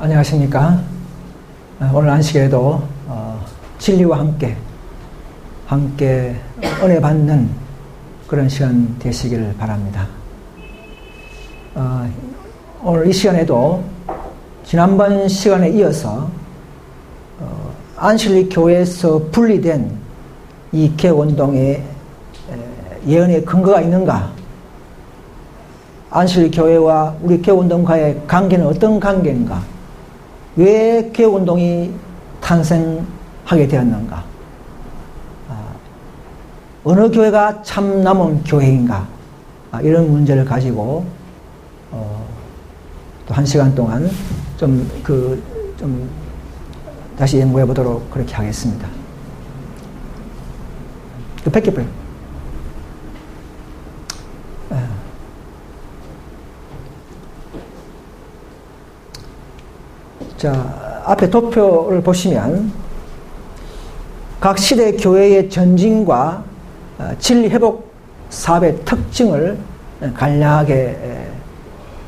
안녕하십니까. 오늘 안식일에도 진리와 함께 은혜 받는 그런 시간 되시길 바랍니다. 오늘 이 시간에도 지난번 시간에 이어서 안식일 교회에서 분리된 이 개혁운동의 예언의 근거가 있는가, 안식일 교회와 우리 개혁운동과의 관계는 어떤 관계인가, 왜 개혁운동이 탄생하게 되었는가, 어느 교회가 참 남은 교회인가, 이런 문제를 가지고 또 한 시간 동안 좀 다시 연구해 보도록 그렇게 하겠습니다. 그 백개불. 자, 앞에 도표를 보시면 각 시대 교회의 전진과 진리 회복 사업의 특징을 간략하게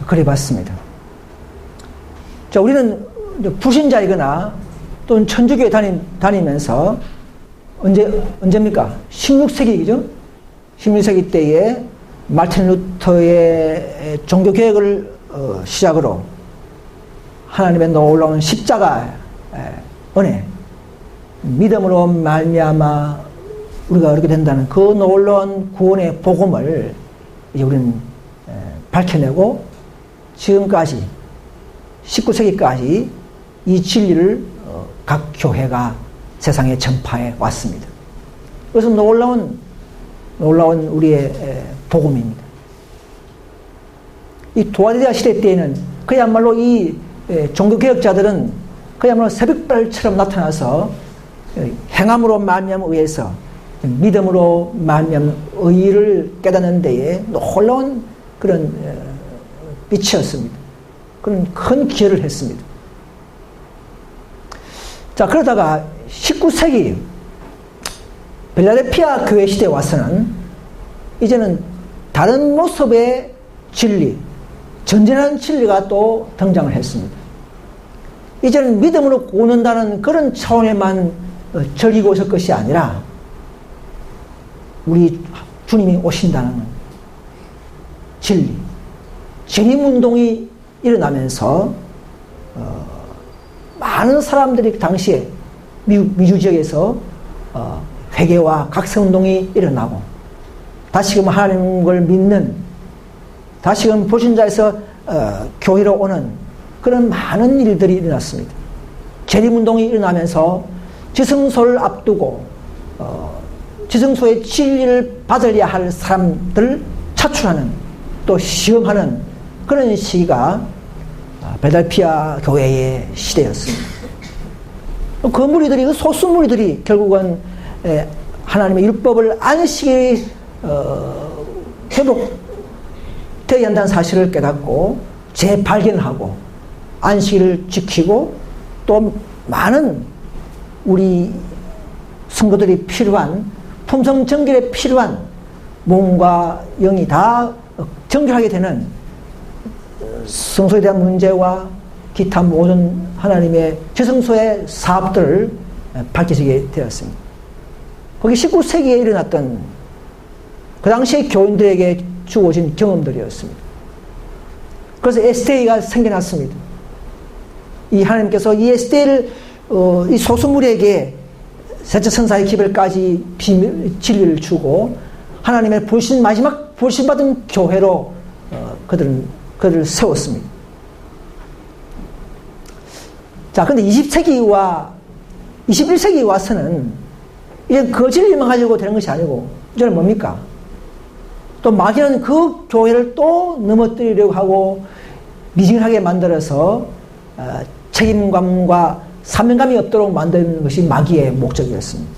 그려봤습니다. 자, 우리는 불신자이거나 또는 천주교에 다니면서 언제입니까? 16세기죠? 16세기 때에 마틴 루터의 종교개혁을 시작으로 하나님의 놀라운 십자가 은혜, 믿음으로 말미암아 우리가 그렇게 된다는 그 놀라운 구원의 복음을 이제 우리는 밝혀내고 지금까지 19세기까지 이 진리를 각 교회가 세상에 전파해 왔습니다. 그래서 놀라운 우리의 복음입니다. 이 도하데아 시대 때에는 그야말로 이 종교개혁자들은 그야말로 새벽별처럼 나타나서 행함으로 말미암아 의해서 믿음으로 말미암아 의를 깨닫는 데에 놀라운 그런 빛이었습니다. 그런 큰 기여를 했습니다. 자, 그러다가 19세기 필라델피아 교회 시대에 와서는 이제는 다른 모습의 진리, 전진한 진리가 또 등장을 했습니다. 이제는 믿음으로 구원한다는 그런 차원에만 즐기고 있을 것이 아니라 우리 주님이 오신다는 진리, 재림운동이 일어나면서 많은 사람들이 당시에 미주 지역에서 회개와 각성운동이 일어나고 다시금 하나님을 믿는, 다시금 불신자에서 교회로 오는 그런 많은 일들이 일어났습니다. 재림운동이 일어나면서 지성소를 앞두고 지성소의 진리를 받으려 할 사람들을 차출하는, 또 시험하는 그런 시기가 필라델피아 교회의 시대였습니다. 그 무리들이, 그 소수 무리들이 결국은 하나님의 율법을 안식일에 회복되어야 한다는 사실을 깨닫고 재발견하고 안식일을 지키고 또 많은 우리 성도들이 필요한 품성정결에 필요한 몸과 영이 다 정결하게 되는 성소에 대한 문제와 기타 모든 하나님의 지성소의 사업들을 밝혀지게 되었습니다. 거기 19세기에 일어났던 그 당시의 교인들에게 주어진 경험들이었습니다. 그래서 SDA가 생겨났습니다. 이 하나님께서 이 SDA를 이 소수물에게 셋째 천사의 기별까지 진리를 주고 하나님의 마지막 불신받은 교회로 그들을 세웠습니다. 자, 근데 20세기와 21세기 와서는 이제 그 진리만 가지고 되는 것이 아니고 이제는 뭡니까? 또 마귀는 그 교회를 또 넘어뜨리려고 하고 미진하게 만들어서 책임감과 사명감이 없도록 만드는 것이 마귀의 목적이었습니다.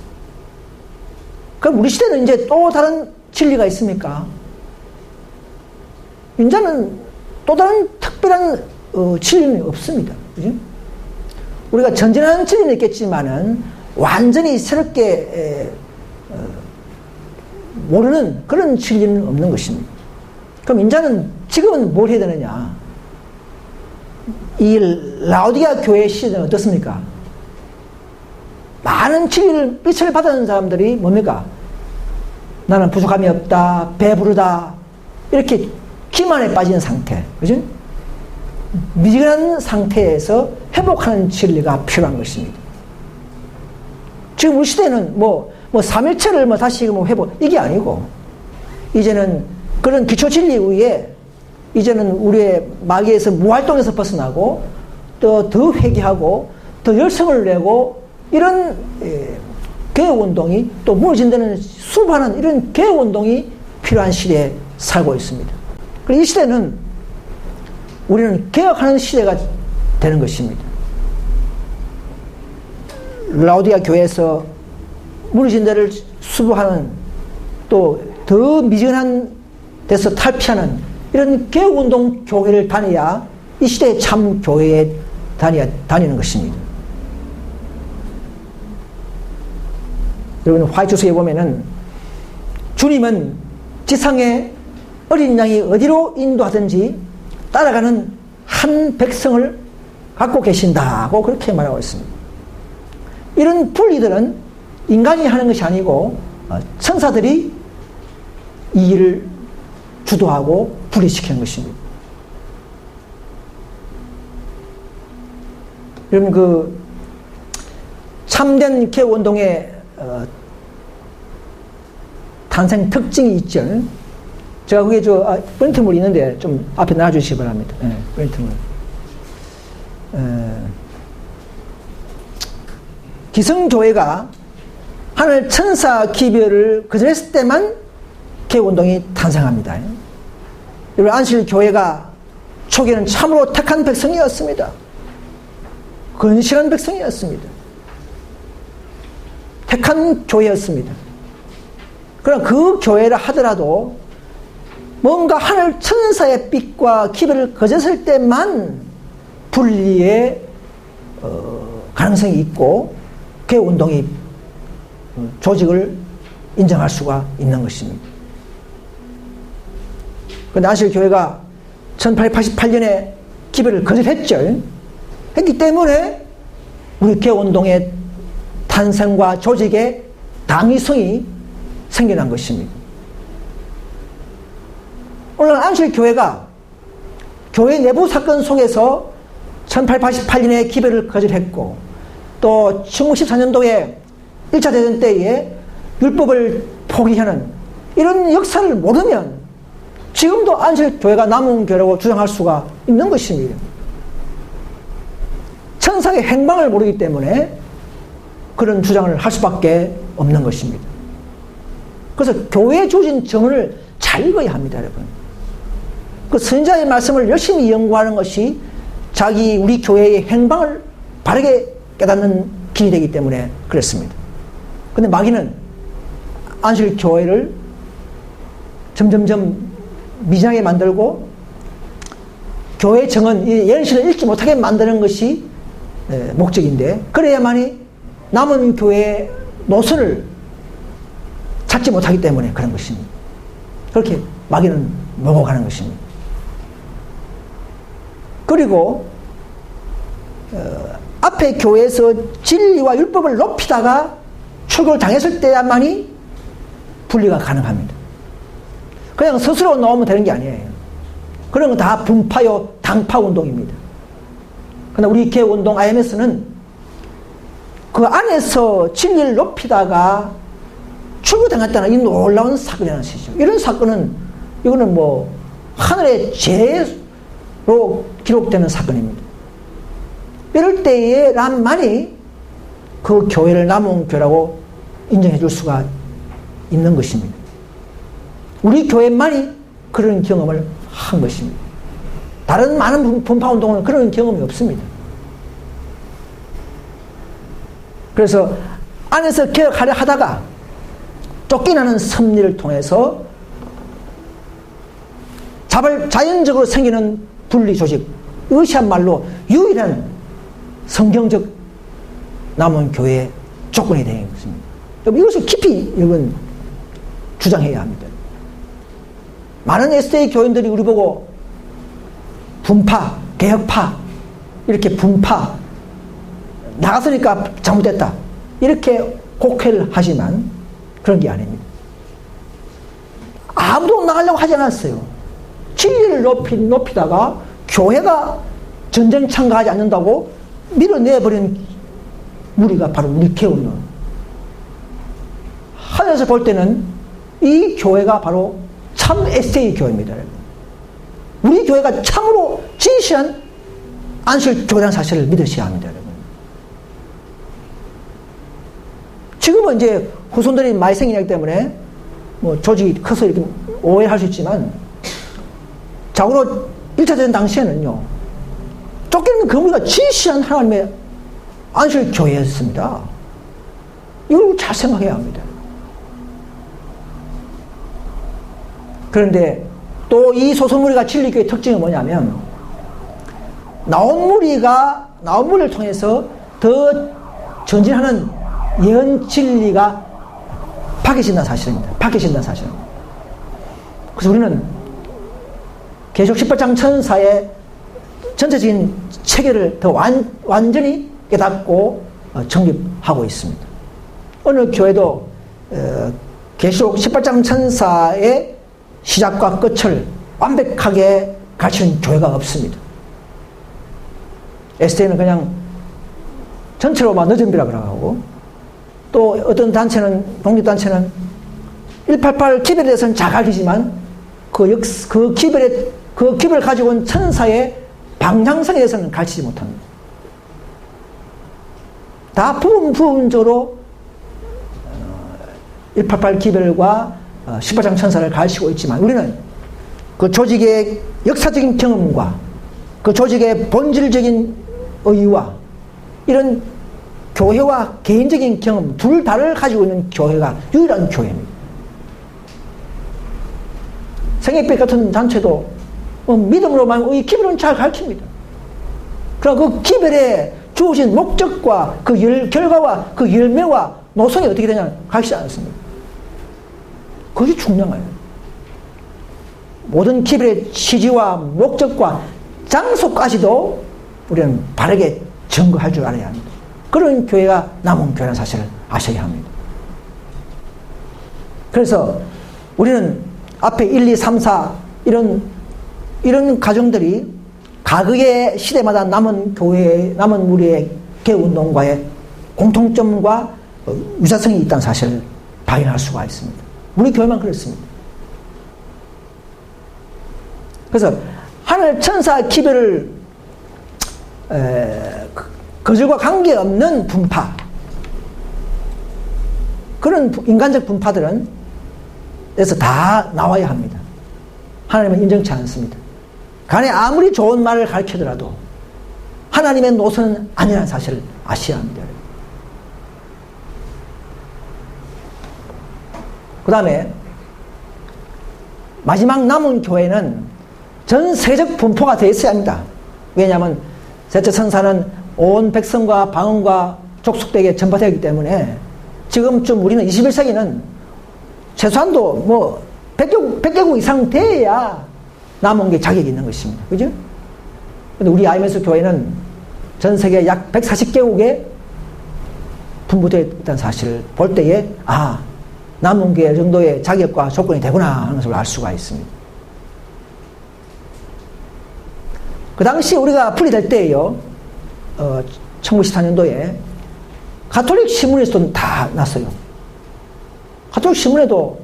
그럼 우리 시대는 이제 또 다른 진리가 있습니까? 이제는 또 다른 특별한 진리는 없습니다. 그죠? 우리가 전진하는 진리는 있겠지만은 완전히 새롭게 모르는 그런 진리는 없는 것입니다. 그럼 인자는 지금은 뭘 해야 되느냐? 이 라오디게아 교회 시대는 어떻습니까? 많은 진리를 빛을 받은 사람들이 뭡니까? 나는 부족함이 없다, 배부르다, 이렇게 기만에 빠진 상태, 그죠? 미진한 상태에서 회복하는 진리가 필요한 것입니다. 지금 우리 시대는 삼일체를 다시 회복, 이게 아니고, 이제는 그런 기초 진리 위에, 이제는 우리의 마귀에서 무활동에서 벗어나고, 또 더 회개하고, 더 열성을 내고, 이런, 개혁운동이 또 무너진 데는 수반하는 이런 개혁운동이 필요한 시대에 살고 있습니다. 그리고 이 시대는 우리는 개혁하는 시대가 되는 것입니다. 라오디게아 교회에서 무너진 데를 수부하는 또 더 미진한 데서 탈피하는 이런 개혁운동 교회를 다녀야 이 시대의 참 교회에 다니는 것입니다. 여러분 화이트서에 보면은 주님은 지상에 어린 양이 어디로 인도하든지 따라가는 한 백성을 갖고 계신다고 그렇게 말하고 있습니다. 이런 분리들은 인간이 하는 것이 아니고 천사들이 이 일을 주도하고 분리시키는 것입니다. 여러분 참된 개혁운동의 탄생 특징이 있죠. 제가 그게 프린트물이 있는데 좀 앞에 놔주시기 바랍니다. 네, 프린트물. 기성교회가 하늘 천사 기별을 거절했을 때만 개혁운동이 탄생합니다. 여러분 안식교회가 초기에는 참으로 택한 백성이었습니다. 건실한 백성이었습니다. 택한 교회였습니다. 그러나 그 교회를 하더라도 뭔가 하늘 천사의 빛과 기별을 거졌을 때만 분리의 가능성이 있고 개혁운동이 조직을 인정할 수가 있는 것입니다. 그런데 안식교회가 1888년에 기별을 거절했죠. 했기 때문에 우리 개혁운동의 탄생과 조직의 당위성이 생겨난 것입니다. 오늘날 안식교회가 교회 내부 사건 속에서 1888년에 기별을 거절했고 또 1914년도에 1차 대전 때에 율법을 포기하는 이런 역사를 모르면 지금도 안식교회가 남은 교회라고 주장할 수가 있는 것입니다. 천상의 행방을 모르기 때문에 그런 주장을 할 수밖에 없는 것입니다. 그래서 교회에 주어진 정언을 잘 읽어야 합니다, 여러분. 그 선지자의 말씀을 열심히 연구하는 것이 우리 교회의 행방을 바르게 깨닫는 길이 되기 때문에 그렇습니다. 그런데 마귀는 안식교회를 점점점 미진하게 만들고 교회 정언, 예언신을 읽지 못하게 만드는 것이 목적인데 그래야만이 남은 교회의 노선을 찾지 못하기 때문에 그런 것입니다. 그렇게 마귀는 몰고 가는 것입니다. 그리고 앞에 교회에서 진리와 율법을 높이다가 출교를 당했을 때야만이 분리가 가능합니다. 그냥 스스로 나오면 되는 게 아니에요. 그런 건 다 분파요 당파 운동입니다. 그러나 우리 개혁운동 IMS는 그 안에서 진리를 높이다가 출교당했다는 이 놀라운 사건이라는 것이죠. 이런 사건은 이거는 하늘의 죄로 기록되는 사건입니다. 이럴 때에 람만이 그 교회를 남은 교회라고 인정해 줄 수가 있는 것입니다. 우리 교회만이 그런 경험을 한 것입니다. 다른 많은 분파운동은 그런 경험이 없습니다. 그래서 안에서 개혁하려 하다가 쫓겨나는 섭리를 통해서 자연적으로 생기는 분리 조직, 이것이야말로 유일한 성경적 남은 교회의 조건이 되는 것입니다. 이것을 깊이 여러분 주장해야 합니다. 많은 SDA 교인들이 우리 보고 분파, 개혁파 이렇게 분파, 나갔으니까 잘못됐다, 이렇게 곡해를 하지만 그런 게 아닙니다. 아무도 나가려고 하지 않았어요. 진리를 높이다가 교회가 전쟁 참가하지 않는다고 밀어내버린 무리가 바로 우리 개운론. 하늘에서 볼 때는 이 교회가 바로 참 에세이 교회입니다. 우리 교회가 참으로 진실한 안식교회라는 사실을 믿으셔야 합니다. 여러분. 지금은 이제 후손들이 많이 생기기 때문에 뭐 조직이 커서 이렇게 오해할 수 있지만, 자고로 1차 대전 당시에는요, 쫓기는 그 무리가 진실한 하나님의 안식교회였습니다. 이걸 잘 생각해야 합니다. 그런데 또 이 소수무리가 진리교회의 특징이 뭐냐면, 나온 무리를 통해서 더 전진하는 예언 진리가 바뀌어진다는 사실입니다. 그래서 우리는 계시록 18장 천사의 전체적인 체계를 더 완전히 깨닫고 정립하고 있습니다. 어느 교회도 계시록 18장 천사의 시작과 끝을 완벽하게 가르치는 교회가 없습니다. SD는 그냥 전체로만 늦은 비라 그러고, 또 어떤 단체는, 독립단체는 188 기별에 대해서는 잘 가르치지만 그 기별을 가지고 온 천사의 방향성에 대해서는 가르치지 못합니다. 다 부분적으로 188 기별과 18장 천사를 가르치고 있지만, 우리는 그 조직의 역사적인 경험과 그 조직의 본질적인 의의와 이런 교회와 개인적인 경험 둘 다를 가지고 있는 교회가 유일한 교회입니다. 생애빛 같은 단체도 믿음으로만 이 기별은 잘 가르칩니다. 그러나 그 기별에 주어진 목적과 그 결과와 그 열매와 노선이 어떻게 되냐 가르치지 않았습니다. 그것이 중요한 거예요. 모든 기별의 취지와 목적과 장소까지도 우리는 바르게 증거할 줄 알아야 합니다. 그런 교회가 남은 교회라는 사실을 아셔야 합니다. 그래서 우리는 앞에 1, 2, 3, 4 이런 가정들이 각의 시대마다 남은 교회, 남은 무리의 개운동과의 공통점과 유사성이 있다는 사실을 발견할 수가 있습니다. 우리 교회만 그렇습니다. 그래서 하늘 천사 기별을 거절과 관계없는 분파, 그런 인간적 분파들은 에서 다 나와야 합니다. 하나님은 인정치 않습니다. 간에 아무리 좋은 말을 가르치더라도 하나님의 노선은 아니라는 사실을 아셔야 합니다. 그 다음에 마지막 남은 교회는 전 세계적 분포가 되어 있어야 합니다. 왜냐하면 셋째 천사는 온 백성과 방언과 족속되게 전파되기 때문에 지금쯤 우리는 21세기는 최소한도 뭐 100개국 이상 돼야 남은 게 자격이 있는 것입니다. 그죠? 근데 우리 IMS 교회는 전 세계 약 140개국에 분부되어 있다는 사실을 볼 때에 남은 게 정도의 자격과 조건이 되구나 하는 것을 알 수가 있습니다. 그 당시 우리가 분리될 때에요, 1914년도에 가톨릭 신문에서도 다 났어요. 가톨릭 신문에도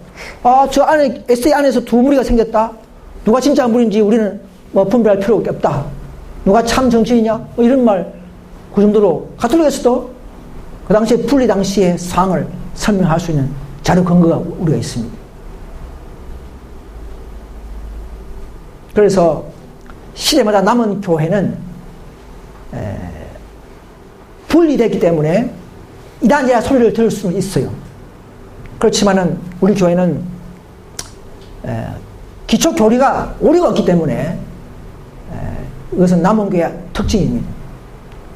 저 안에 SA 안에서 두 무리가 생겼다. 누가 진짜 무리인지 우리는 뭐 분별할 필요가 없다. 누가 참 정치인이냐? 이런 말, 그 정도로 가톨릭에서도 그 당시에 분리 당시의 상황을 설명할 수 있는 자료 근거가 우리가 있습니다. 그래서 시대마다 남은 교회는 분리됐기 때문에 이단이야 소리를 들을 수는 있어요. 그렇지만은 우리 교회는 기초 교리가 오류가 없기 때문에 이것은 남은 교회의 특징입니다.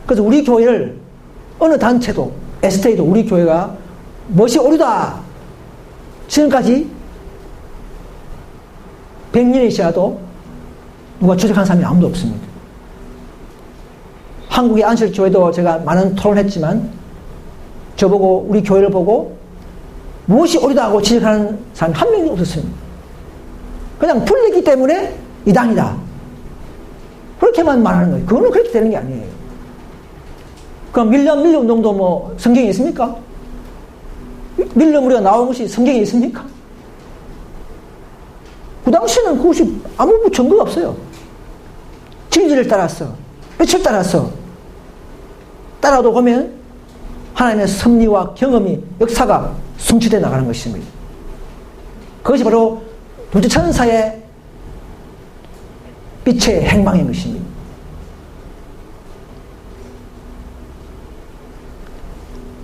그래서 우리 교회를 어느 단체도 STA도 우리 교회가 무엇이 오류다 지금까지 100년이 지나도 누가 추적한 사람이 아무도 없습니다. 한국의 안식교회도 제가 많은 토론했지만 저보고 우리 교회를 보고 무엇이 옳다 하고 지적하는 사람이 한 명도 없었습니다. 그냥 불리기 때문에 이단이다. 그렇게만 말하는 거예요. 그거는 그렇게 되는 게 아니에요. 그럼 밀려 운동도 뭐 성경에 있습니까? 밀려 우리가 나온 것이 성경에 있습니까? 그 당시에는 그것이 아무 증거가 없어요. 진리를 따랐어. 빛을 따랐어. 따라도 보면 하나님의 섭리와 경험이 역사가 성취되어 나가는 것입니다. 그것이 바로 둘째 천사의 빛의 행방인 것입니다.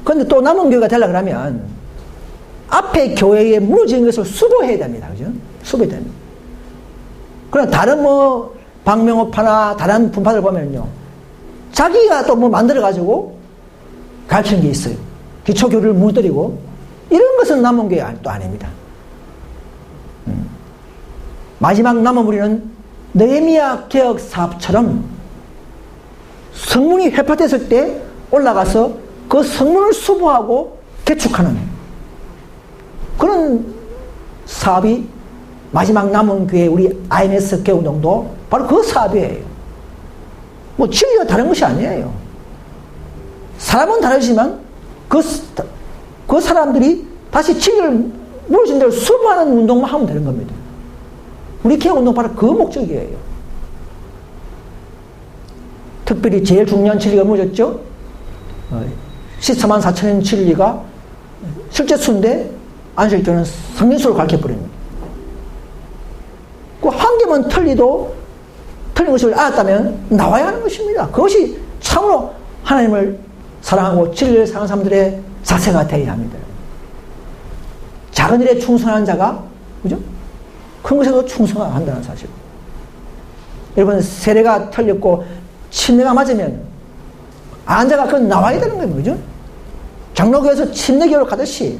그런데 또 남은 교회가 되려고 하면 앞에 교회에 무너진 것을 수보해야 됩니다. 그죠? 수보해야 됩니다. 그러나 다른 뭐 박명호파나 다른 분파들 보면요. 자기가 또 뭐 만들어가지고 가르치는 게 있어요. 기초교류를 무너뜨리고 이런 것은 남은 교회 또 아닙니다. 마지막 남은 무리는 느헤미야 개혁 사업처럼 성문이 회파됐을 때 올라가서 그 성문을 수보하고 개축하는 그런 사업이 마지막 남은 교회 우리 IMS 교회운동도 바로 그 사업이에요. 뭐 진리가 다른 것이 아니에요. 사람은 다르지만 그 사람들이 다시 진리를 무너진 대로 수보하는 운동만 하면 되는 겁니다. 우리 개혁운동 바로 그 목적이에요. 특별히 제일 중요한 진리가 무너졌죠? 14만 4천년 진리가 실제 수인데 안식교는 성경수를 가르쳐버립니다. 그 한 개만 틀린 것을 알았다면 나와야 하는 것입니다. 그것이 참으로 하나님을 사랑하고 진리를 사랑하는 사람들의 자세가 되어야 합니다. 작은 일에 충성하는 자가 그죠? 큰 것에도 충성한다는 사실. 여러분 세례가 틀렸고 침례가 맞으면 안자가 그건 나와야 되는 거예요. 그죠? 장로교에서 침례교를 가듯이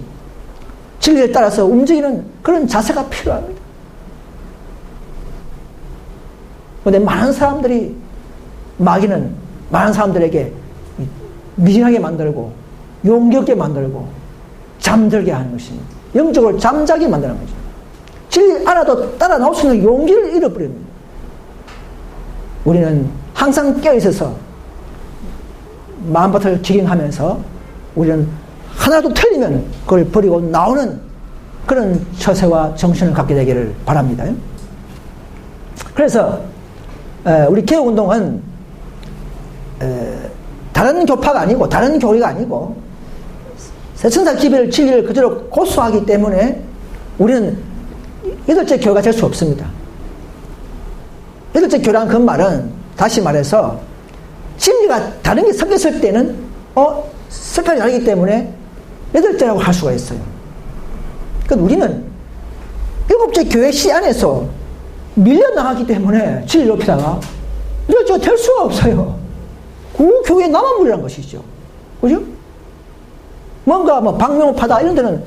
진리를 따라서 움직이는 그런 자세가 필요합니다. 그런데 많은 사람들이 마귀는 많은 사람들에게 미진하게 만들고 용기 없게 만들고 잠들게 하는 것입니다. 영적으로 잠자게 만드는 거죠. 진리 알아도 따라 나올 수 있는 용기를 잃어버립니다. 우리는 항상 깨어있어서 마음밭을 기경하면서 우리는 하나도 틀리면 그걸 버리고 나오는 그런 처세와 정신을 갖게 되기를 바랍니다. 그래서 우리 개혁운동은 다른 교파가 아니고 다른 교리가 아니고 새천사 기별 진리를 그대로 고수하기 때문에 우리는 여덟째 교회가 될 수 없습니다. 여덟째 교회라는 그 말은 다시 말해서 진리가 다른 게 섞였을 때는 색깔이 다르기 때문에 여덟째라고 할 수가 있어요. 그러니까 우리는 일곱째 교회 시 안에서 밀려나가기 때문에 진리를 높이다가 여덟째가 될 수가 없어요. 그 교회의 남아물이라는 것이죠. 그죠? 뭔가 뭐 박명호파다 이런 데는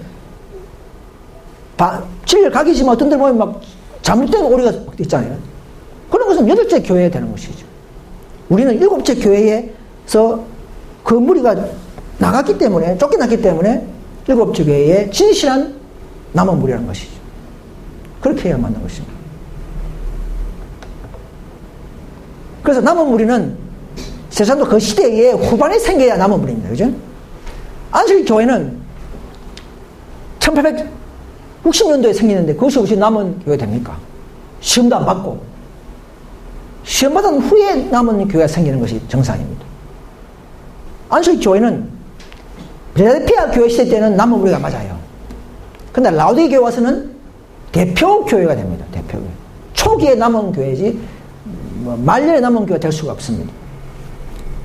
진리를 가기지만 어떤 데 보면 막 잘못된 오리가 있잖아요. 그런 것은 여덟째 교회에 되는 것이죠. 우리는 일곱째 교회에서 그 무리가 나갔기 때문에 쫓겨났기 때문에 일곱째 교회의 진실한 남은 무리라는 것이죠. 그렇게 해야 맞는 것입니다. 그래서 남은 무리는 세상도 그 시대에 후반에 생겨야 남은 무리입니다. 그죠? 안식교회는 1860년도에 생기는데 그것이 혹시 남은 교회 됩니까? 시험도 안 받고 시험 받은 후에 남은 교회가 생기는 것이 정상입니다. 안식교회는 필라델피아 교회 시대 때는 남은 무리가 맞아요. 근데 라오디게 교회 와서는 대표 교회가 됩니다. 대표 교회. 초기에 남은 교회지 말년에 남은 교회가 될 수가 없습니다.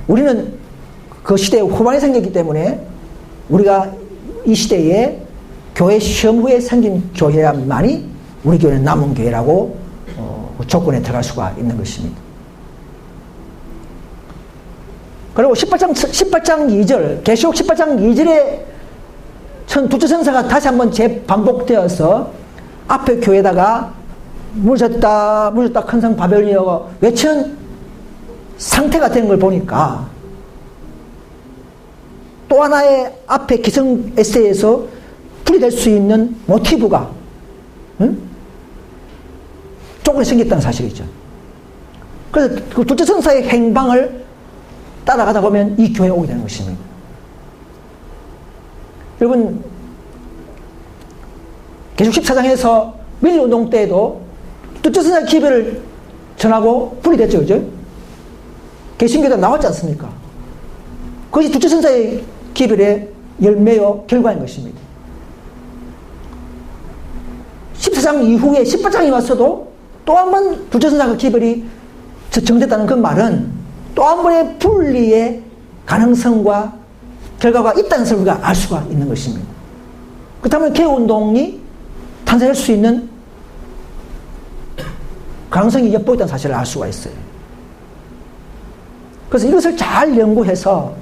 우리는 그 시대 후반에 생겼기 때문에 우리가 이 시대에 교회 시험 후에 생긴 교회만이 우리 교회는 남은 교회라고 조건에 들어갈 수가 있는 것입니다. 그리고 18장 2절, 계시록 18장 2절에 두째 천사가 다시 한번 재반복되어서 앞에 교회에다가 무너졌다 큰 성 바벨론이여 외치는 상태가 된 걸 보니까 또 하나의 앞에 기성 에세이에서 풀이될 수 있는 모티브가 조금 생겼다는 사실이죠. 그래서 그 둘째 천사의 행방을 따라가다 보면 이 교회에 오게 되는 것입니다. 여러분, 계속 14장에서 밀리운동 때에도 둘째 천사의 기별을 전하고 풀이됐죠, 그죠? 개신교도 나왔지 않습니까? 그것이 둘째 천사의 기별의 열매요 결과인 것입니다. 14장 이후에 18장이 왔어도 또 한 번 둘째 천사가 기별이 정됐다는 그 말은 또 한 번의 분리의 가능성과 결과가 있다는 것을 우리가 알 수가 있는 것입니다. 그렇다면 개혁운동이 탄생할 수 있는 가능성이 엿보였다는 사실을 알 수가 있어요. 그래서 이것을 잘 연구해서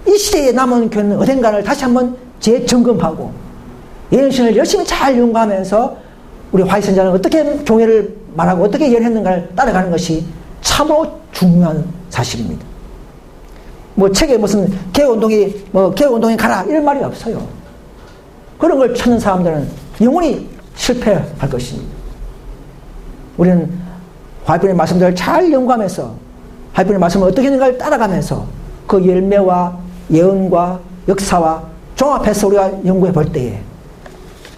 이 시대에 남은 교회는 어딘가를 다시 한번 재점검하고 예능신을 열심히 잘 연구하면서 우리 화이선자는 어떻게 교회를 말하고 어떻게 열했는가를 따라가는 것이 참으로 중요한 사실입니다. 뭐 책에 무슨 개혁운동이 가라 이런 말이 없어요. 그런 걸 찾는 사람들은 영원히 실패할 것입니다. 우리는 화이픈의 말씀들을 잘 연구하면서 화이픈의 말씀을 어떻게 했는가를 따라가면서 그 열매와 예언과 역사와 종합해서 우리가 연구해 볼 때에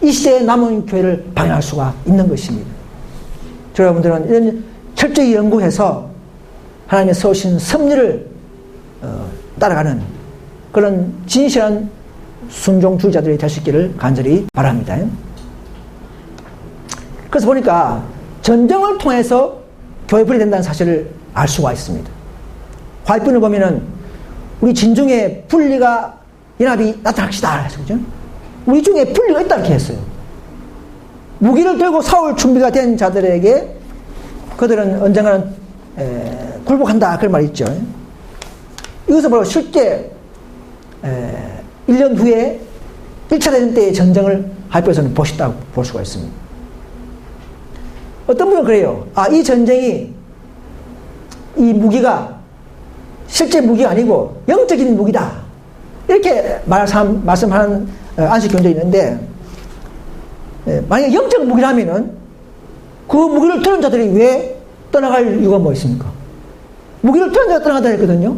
이 시대에 남은 교회를 방향할 수가 있는 것입니다. 여러분들은 이런 철저히 연구해서 하나님의 세우신 섭리를 따라가는 그런 진실한 순종주의자들이 될 수 있기를 간절히 바랍니다. 그래서 보니까 전쟁을 통해서 교회 분리된다는 사실을 알 수가 있습니다. 화이픈을 보면은 우리 진중에 분리가 연합이 나타납시다. 그죠? 우리 중에 분리가 있다 이렇게 했어요. 무기를 들고 싸울 준비가 된 자들에게 그들은 언젠가는 굴복한다 그런 말이 있죠. 이것은 바로 실제 1년 후에 1차 대전 때의 전쟁을 화이픈에서는 보셨다고 볼 수가 있습니다. 어떤 분은 그래요. 이 전쟁이 이 무기가 실제 무기가 아니고 영적인 무기다. 이렇게 말씀하는 안식 교인들이 있는데 만약에 영적 무기라면은 그 무기를 들은 자들이 왜 떠나갈 이유가 뭐 있습니까? 무기를 들은 자가 떠나가다 했거든요.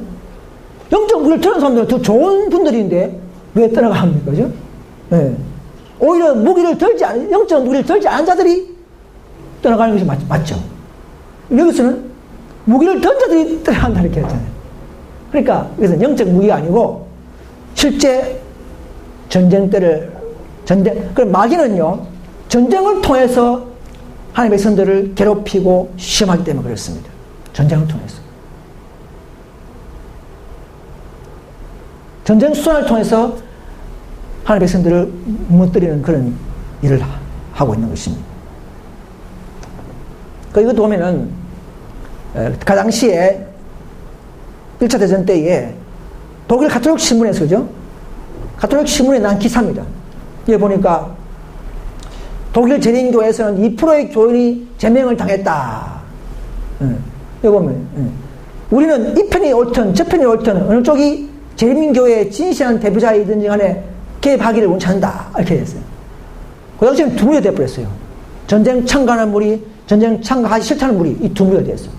영적 무기를 들은 사람들은 더 좋은 분들인데 왜 떠나갑니까? 그죠? 네. 오히려 영적 무기를 들지 않은 자들이 떠나가는 것이 맞죠. 여기서는 무기를 든 자들이 떠나간다 이렇게 했잖아요. 그러니까 이것은 영적 무기가 아니고 실제 그럼 마귀는요, 전쟁을 통해서 하나님의 백성들을 괴롭히고 시험하기 때문에 그렇습니다. 전쟁을 통해서. 전쟁 수단을 통해서 하나님의 백성들을 무너뜨리는 그런 일을 하고 있는 것입니다. 이것도 보면은, 그 당시에 1차 대전 때에 독일 가톨릭 신문에서, 그죠? 가톨릭 신문에 난 기사입니다. 여기 보니까 독일 재림교회에서는 2%의 교인이 제명을 당했다. 여기 보면, 우리는 이 편이 옳든 저 편이 옳든 어느 쪽이 재림교회의 진실한 대표자이든지 간에 개입하기를 원치 않는다. 이렇게 됐어요. 그 당시에는 두 무리가 되어버렸어요. 전쟁 참가하는 무리, 전쟁 참가하기 싫다는 무리, 이 두 무리가 되었어요.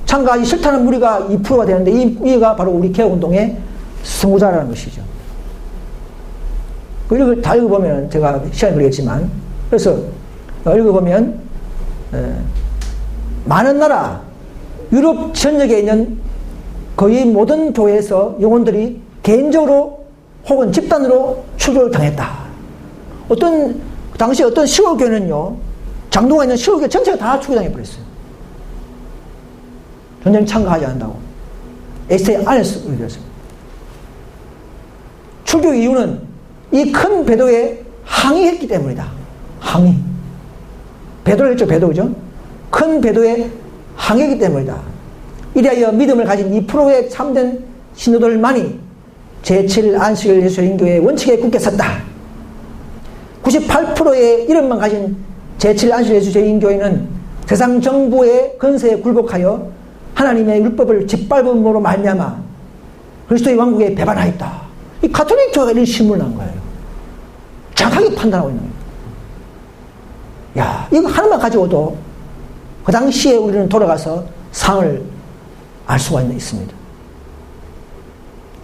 참가하기 싫다는 무리가 2%가 되는데 이 무리가 바로 우리 개혁운동의 승우자라는 것이죠. 이걸 다 읽어보면 제가 시간이 걸리겠지만, 그래서 읽어보면 많은 나라 유럽 전역에 있는 거의 모든 교회에서 영혼들이 개인적으로 혹은 집단으로 출교를 당했다. 당시 어떤 시골 교회는요, 장로가 있는 시골 교회 전체가 다 출교당해 버렸어요. 전쟁 참가하지 않는다고. 에세이 안에서 그랬어요. 출교 이유는 이 큰 배도에 항의했기 때문이다. 항의. 배도를 했죠, 배도, 그죠? 큰 배도에 항의했기 때문이다. 이리하여 믿음을 가진 2%의 참된 신도들만이 제7 안식일 예수인교회의 원칙에 굳게 섰다. 98%의 이름만 가진 제7 안식일 예수인교회는 세상 정부의 권세에 굴복하여 하나님의 율법을 짓밟음으로 말미암아 그리스도의 왕국에 배반하였다. 이 가톨릭 교회가 이런 신문을 한 거예요. 정확하게 판단하고 있는 거예요. 야, 이거 하나만 가지고도 그 당시에 우리는 돌아가서 상을 알 수가 있습니다.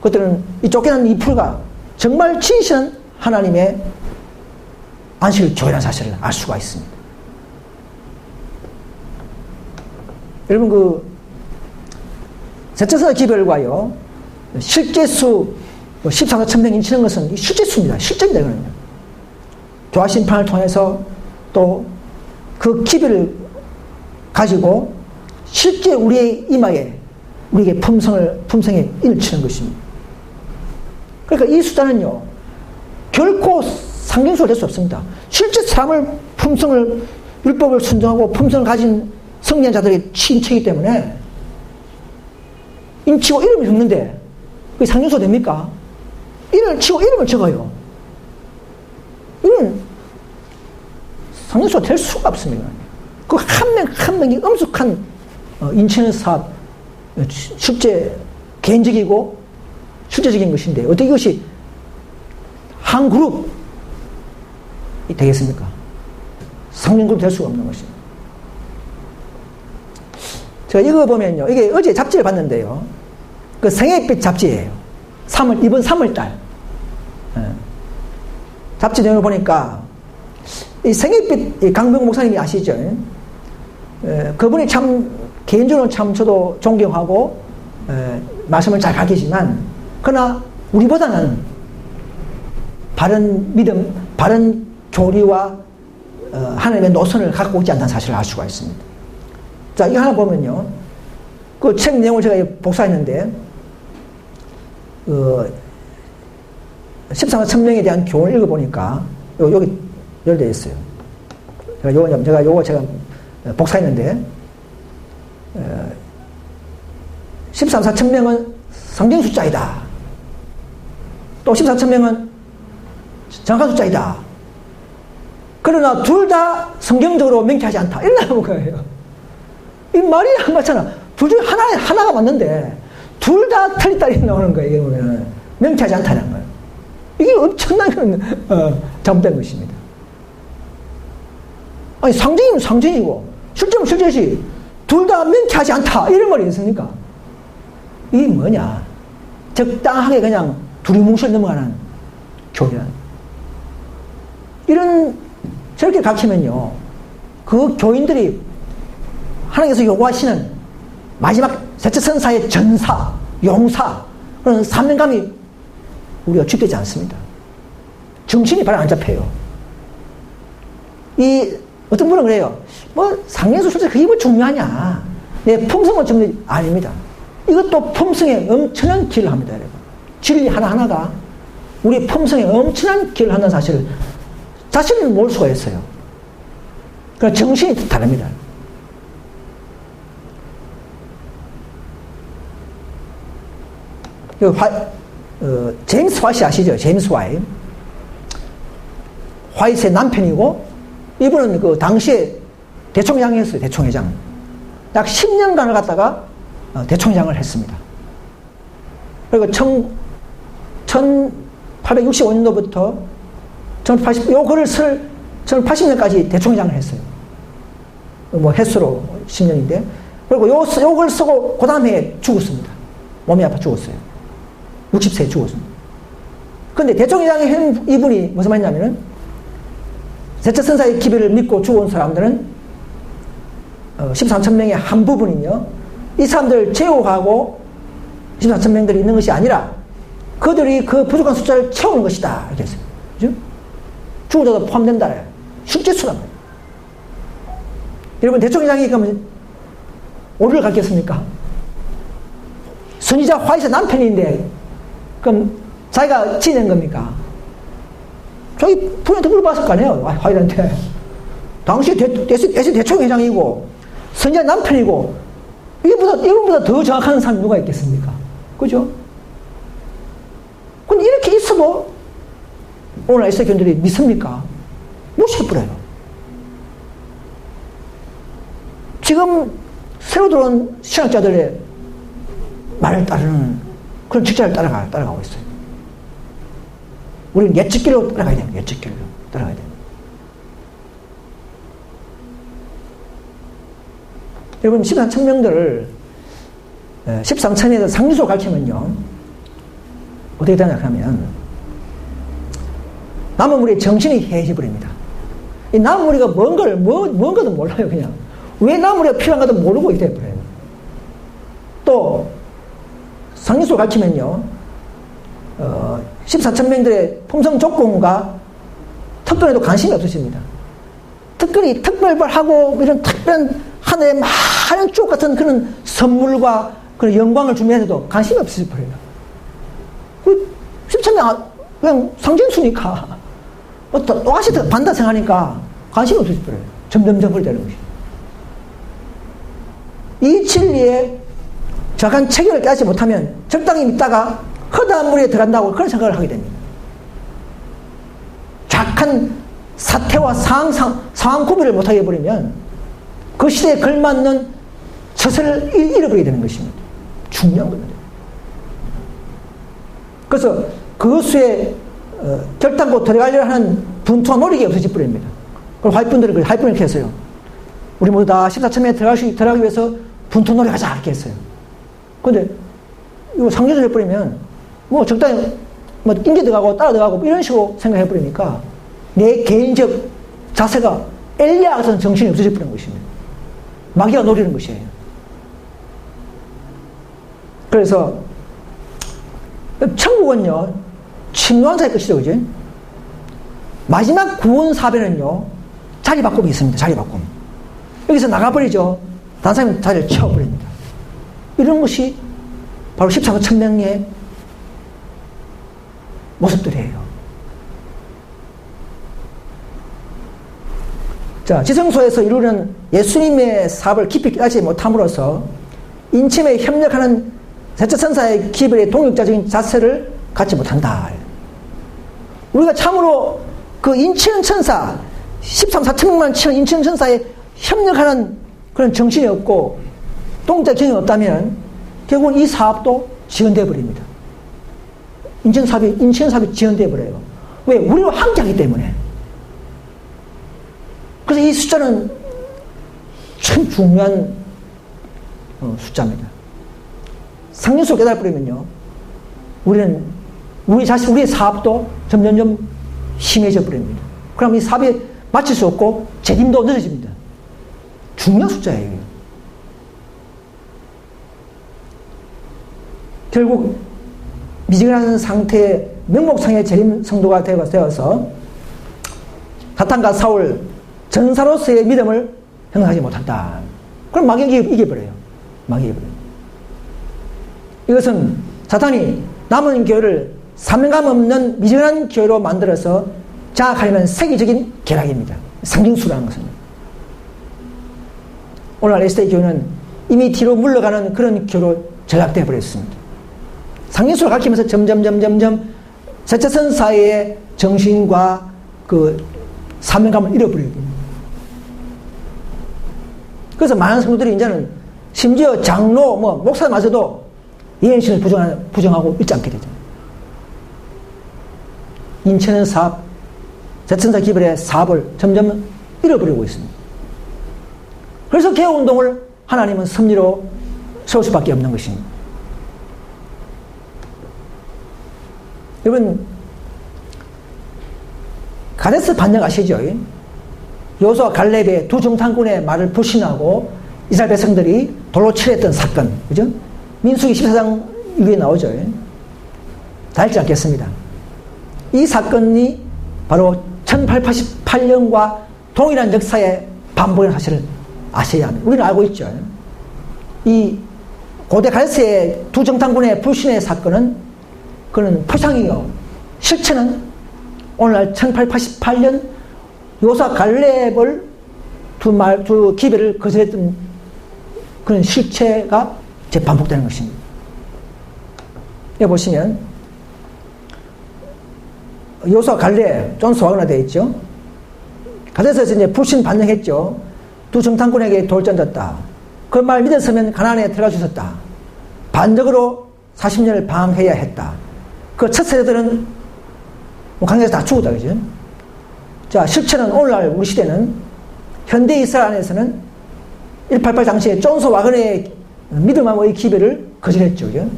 그들은 이 쫓겨난 이 풀가 정말 진실한 하나님의 안식일 교회라는 사실을 알 수가 있습니다. 여러분, 그 세천사 기별과요 실제수 14가 천명 인치는 것은 실제수입니다. 실제입니다. 이거는요. 교화심판을 통해서 또 그 기별을 가지고 실제 우리의 이마에 우리에게 품성에 일치는 것입니다. 그러니까 이 수단은요 결코 상징수가 될 수 없습니다. 실제 사람을 품성을 율법을 순종하고 품성을 가진 승리한 자들의 인치이기 때문에 인치고 이름을 적는데 그게 상징수가 됩니까? 이름을 치고 이름을 적어요. 이건 상징수가 될 수가 없습니다. 그 한 명 한 명이 엄숙한 인치는 사업 실제 개인적이고 실제적인 것인데 어떻게 이것이 한 그룹이 되겠습니까? 상징그룹 될 수가 없는 것입니다. 제가 이거 보면요, 이게 어제 잡지를 봤는데요, 그 생애빛 잡지예요. 이번 3월달 잡지 내용을 보니까 이 생애빛 강병 목사님이 아시죠? 그분이 참 개인적으로 참 저도 존경하고 말씀을 잘 가르치지만 그러나 우리보다는 바른 믿음, 바른 교리와 하나님의 노선을 갖고 있지 않다는 사실을 알 수가 있습니다. 자, 이거 하나 보면요, 그 책 내용을 제가 복사했는데 14만 천명에 대한 교훈을 읽어보니까 여기 열되어 있어요. 제가 요거 복사했는데 14만 4천 명은 상징 숫자이다. 또 14만 4천 명은 정확한 숫자이다. 그러나 둘 다 성경적으로 명쾌하지 않다. 이런 나온 거예요. 이 말이 안 맞잖아. 둘 중에 하나가 맞는데 둘 다 틀리다 이렇게 나오는 거예요. 이게 보면 명쾌하지 않다는 거예요. 이게 엄청나게 잘못된 것입니다. 아니, 상징이면 상징이고 실제는 실제지 둘 다 명쾌하지 않다 이런 말이 있습니까? 이게 뭐냐? 적당하게 그냥 두리뭉실 넘어가는 교리란. 저렇게 가르치면요, 그 교인들이 하나님께서 요구하시는 마지막 세처선사의 전사, 용사, 그런 사명감이 우리가 쥐되지 않습니다. 정신이 바로 안 잡혀요. 어떤 분은 그래요. 상례수 실제 그게 뭐 중요하냐. 내 품성을 정리, 아닙니다. 이것도 품성에 엄청난 기여를 합니다, 여러분. 진리 하나하나가 우리 품성에 엄청난 기여를 한다는 사실을 자신을 모를 수가 있어요. 그러니까 정신이 다릅니다. 제임스 화이트 아시죠? 제임스 화이트. 화이트의 남편이고, 이분은 그 당시에 대총회장이었어요, 대총회장. 약 10년간을 갖다가 대총회장을 했습니다. 그리고 1865년도부터 1880년까지 대총회장을 했어요. 횟수로 10년인데. 그리고 요걸 쓰고, 그 다음에 죽었습니다. 몸이 아파 죽었어요. 60세에 죽었습니다. 근데 대총회장이 한 이분이 무슨 말이냐면은, 세처선사의 기별을 믿고 죽은 사람들은 13천 명의 한 부분이며, 이 사람들을 제어하고 13천 명들이 있는 것이 아니라 그들이 그 부족한 숫자를 채우는 것이다 이렇게 했어요. 그죠? 죽은 자도 포함된다. 실제 수란 말이에요. 여러분, 대총회장이 그러면 오류를 갖겠습니까? 선지자 화이트 남편인데 그럼 자기가 지낸 겁니까? 자기 부인한테 물어봤을 거 아니에요, 화이트한테. 당시 대총회장이고 선지자 남편이고 이분보다 더 정확한 사람이 누가 있겠습니까? 그죠? 근데 이렇게 있어도 오늘 에스더 교인들이 믿습니까? 무시해버려요. 지금 새로 들어온 신학자들의 말을 따르는 그런 직자를 따라가고 있어요. 우리는 예측길로 따라가야 됩니다. 예측길로 따라가야 됩니다. 여러분 13천명들을 13천에서 상류소 가르치면요 어떻게 되냐 하면 남은 무리의 정신이 해해져 버립니다. 이 남은 무리가 뭔가도 몰라요. 그냥 왜 남은 무리가 필요한가도 모르고 있대 버려요. 또 상류소 가르치면요 14천명들의 품성 조건과 특권에도 관심이 없으십니다. 특별히 특별하고 이런 특별한 하늘의 많은 쪽 같은 그런 선물과 그런 영광을 주면서도 관심이 없으실 거예요. 그 10천명 그냥 상징수니까 또다시 반다 생각하니까 관심이 없으실 거예요. 점점점 그렇게 되는 것이죠. 이 진리에 정확한 체계를 깨닫지 못하면 적당히 믿다가 허다한 무리에 들어간다고 그런 생각을 하게 됩니다. 정확한 사태와 상황 구별을 못하게 해버리면 그 시대에 걸맞는 처세를 잃어버리게 되는 것입니다. 중요한 겁니다. 그래서 그것에 결단코 들어가려고 하는 분투와 노력이 없어질 뿐입니다. 그리고 화이트분들이 이렇게 했어요. 우리 모두 다 14천명에 들어가기 위해서 분투 노력하자 이렇게 했어요. 근데 이거 상징을 해버리면 뭐 적당히 뭐 인제 들어가고 따라 들어가고 이런 식으로 생각해버리니까 내 개인적 자세가 엘리야 같은 정신이 없어질 뿐인 것입니다. 마귀가 노리는 것이에요. 그래서 천국은요 침노한 자의 것이죠. 그지? 마지막 구원 사변은요 자리 바꿈이 있습니다. 자리 바꿈. 여기서 나가버리죠. 다른 사람이 자리를 채워버립니다. 이런 것이 바로 14천명의 모습들이에요. 자, 지성소에서 이루는 예수님의 사업을 깊이 깨닫지 못함으로써 인침에 협력하는 셋째 천사의 기별의 동역자적인 자세를 갖지 못한다. 우리가 참으로 그 인치는 천사, 14천명만 치는 인치는 천사에 협력하는 그런 정신이 없고 동자 경이 없다면 결국은 이 사업도 지연되어 버립니다. 인치는 사업이 지연되어 버려요. 왜? 우리와 함께하기 때문에. 그래서 이 숫자는 참 중요한 숫자입니다. 상류수를 깨달아버리면요, 우리의 사업도 점점점 심해져 버립니다. 그럼 이 사업이 마칠 수 없고 책임도 늦어집니다. 중요한 숫자예요. 결국 미지근한 상태의 명목상의 재림 성도가 되어서 사탄과 사울 전사로서의 믿음을 형성하지 못한다. 그럼 마귀가 이겨버려요. 이것은 사탄이 남은 교회를 사명감 없는 미지근한 교회로 만들어서 장악하려는 세계적인 계략입니다. 상징수라는 것은. 오늘날 SDA 교회는 이미 뒤로 물러가는 그런 교회로 전락되어 버렸습니다. 상징수를 가르치면서 점점 셋째 천사의 정신과 그 사명감을 잃어버리게 됩니다. 그래서 많은 성도들이 이제는 심지어 장로, 목사마저도 예언신을 부정하고 있지 않게 되죠. 인체는 사업, 셋천사 기별의 사업을 점점 잃어버리고 있습니다. 그래서 개혁운동을 하나님은 섭리로 세울 수밖에 없는 것입니다. 여러분, 가데스 반역 아시죠? 여호수아 갈렙의 두 정탐꾼의 말을 불신하고 이스라엘 백성들이 돌로 칠했던 사건, 그죠? 민수기 14장 위에 나오죠. 다 읽지 않겠습니다. 이 사건이 바로 1888년과 동일한 역사의 반복이라는 사실을 아셔야 합니다. 우리는 알고 있죠. 이 고대 갈세의 두 정탐꾼의 불신의 사건은 그는 포상이요. 실체는 오늘날 1888년 여호수아 갈렙을 두 기별을 거절했던 그런 실체가 재반복되는 것입니다. 여기 보시면 여호수아 갈렙 좀 소화가 되어 있죠. 가데스에서 이제 불신 반영했죠. 두 정탐꾼에게 돌 던졌다. 그 말 믿었으면 가나안에 들어갈 수 있었다. 반적으로 40년을 방황해야 했다. 그 첫 세대들은 강에서 다 죽었다. 그죠? 자, 실체는 오늘날 우리 시대는 현대 이스라엘 안에서는 188 당시에 존스 와그너의 믿음함의 기별을 거절했죠. 그죠?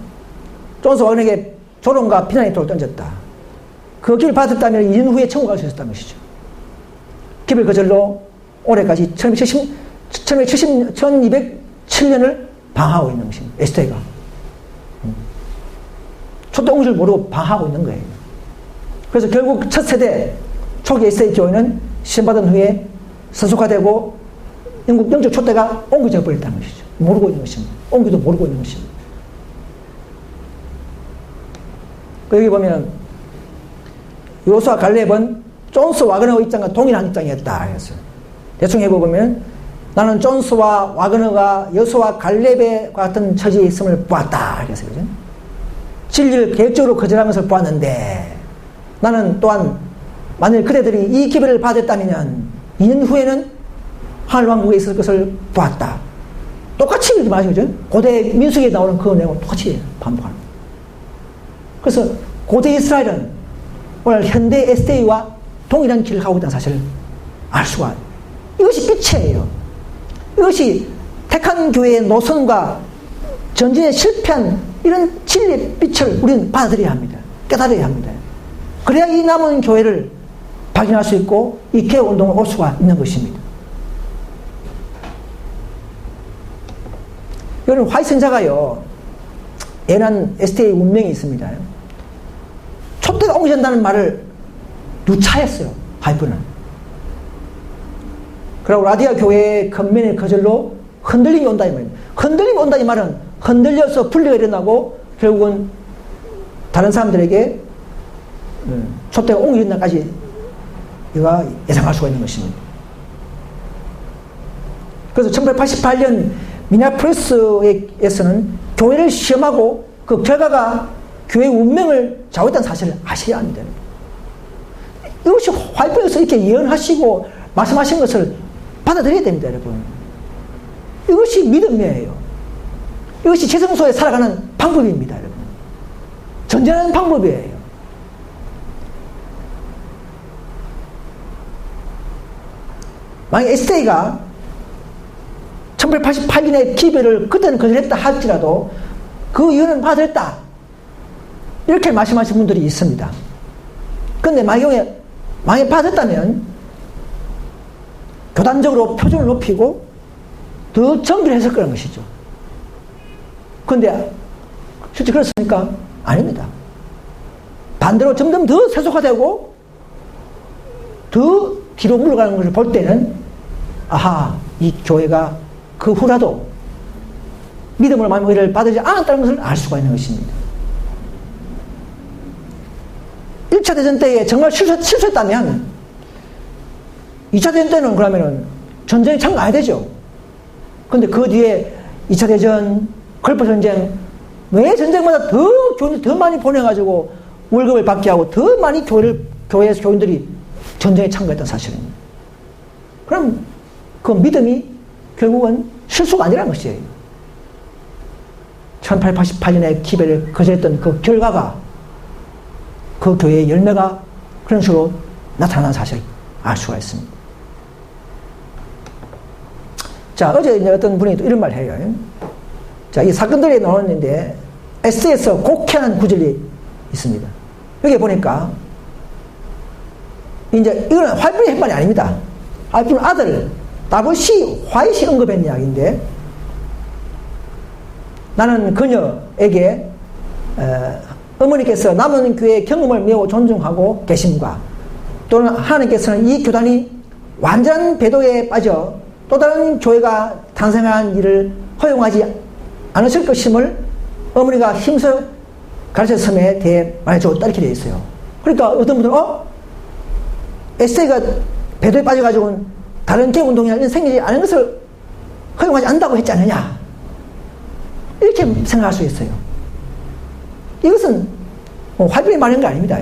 존스 와그너에게 조롱과 비난의 돌을 던졌다. 그 기를 받았다면 2년 후에 천국 갈 수 있었다는 것이죠. 기별 거절로 올해까지 1207년을 방하고 있는 것입니다. 에스더가. 초동을 모르고 방하고 있는 거예요. 그래서 결국 첫 세대 초기 에스더의 교회는 시험받은 후에 서속화되고 영국 영적 촛대가 옮겨져 버렸다는 것이죠. 모르고 있는 것입니다. 옮기도 모르고 있는 것입니다. 여기 보면 요수와 갈렙은 존스 와그너의 입장과 동일한 입장이었다 했어요. 대충 해보면 나는 존스와 와그너가 여수와 갈렙의 같은 처지에 있음을 보았다 그랬어요. 그죠? 진리를 계획적으로 거절한 것을 보았는데 나는 또한 만일 그대들이 이 기별을 받았다면 2년 후에는 하늘왕국에 있을 것을 보았다. 똑같이 이렇게 말하죠. 고대 민수기에 나오는 그 내용을 똑같이 반복하는 거예요. 그래서 고대 이스라엘은 오늘 현대 SDA와 동일한 길을 가고 있다는 사실을 알 수가 있어요. 이것이 빛이에요. 이것이 택한 교회의 노선과 전진에 실패한 이런 진리의 빛을 우리는 받아들여야 합니다. 깨달아야 합니다. 그래야 이 남은 교회를 발견할 수 있고 이 개혁운동을 올 수가 있는 것입니다. 여러분, 화이트 선자가요, 애란 SDA 운명이 있습니다. 촛대가 옮겨진다는 말을 누차했어요. 하이프는. 그리고 라디아 교회의 건면의 거절로 흔들림이 온다 이 말입니다. 흔들림이 온다 이 말은 흔들려서 분리가 일어나고 결국은 다른 사람들에게 촛대가 옮겨진다까지 우리가 예상할 수가 있는 것입니다. 그래서 1988년 미네아폴리스에서는 교회를 시험하고 그 결과가 교회의 운명을 좌우했다는 사실을 아셔야 합니다. 이것이 화이트에서 이렇게 예언하시고 말씀하신 것을 받아들여야 됩니다, 여러분. 이것이 믿음이에요. 이것이 재성소에 살아가는 방법입니다, 여러분. 전쟁하는 방법이에요. 만약 SDA가 1988년에 기별을 그때는 거절했다 할지라도 그 이유는 받았다. 이렇게 말씀하신 분들이 있습니다. 그런데 만약에 받았다면 교단적으로 표준을 높이고 더 정비를 했을 거라는 것이죠. 그런데 실제 그렇습니까? 아닙니다. 반대로 점점 더 세속화되고 더 뒤로 물러가는 것을 볼 때는 아하, 이 교회가 그 후라도 믿음으로 마음을 받지 않았다는 것을 알 수가 있는 것입니다. 1차 대전 때에 정말 실수했다면 2차 대전 때는 그러면은 전쟁에 참가해야 되죠. 그런데 그 뒤에 2차 대전, 걸프 전쟁, 왜 전쟁마다 더 교인들 더 많이 보내가지고 월급을 받게 하고 더 많이 교회에서 교인들이 전쟁에 참가했던 사실입니다. 그럼 그 믿음이 결국은 실수가 아니라는 것이에요. 1888년에 기별을 거절했던 그 결과가 그 교회의 열매가 그런 식으로 나타나는 사실을 알 수가 있습니다. 자, 어제 이제 어떤 분이 또 이런 말을 해요. 자, 이 사건들이 나오는데 SD에서 곡해하는 구절이 있습니다. 여기 보니까 이제 이거는 화이트의 햇반이 아닙니다. 화이트는 아들 다봇이 화이트이 언급한 이야기인데 나는 그녀에게 어머니께서 남은 교회의 경험을 매우 존중하고 계심과 또는 하나님께서는 이 교단이 완전 배도에 빠져 또 다른 교회가 탄생한 일을 허용하지 않으실 것임을 어머니가 힘써 가르쳤음에 대해 말해주었다 이렇게 되어 있어요. 그러니까 어떤 분들은 SD가 배도에 빠져가지고는 다른 개운동이나 이런 생기지 않은 것을 허용하지 않는다고 했지 않느냐 이렇게 생각할 수 있어요. 이것은 화이트이 말하는 게 아닙니다.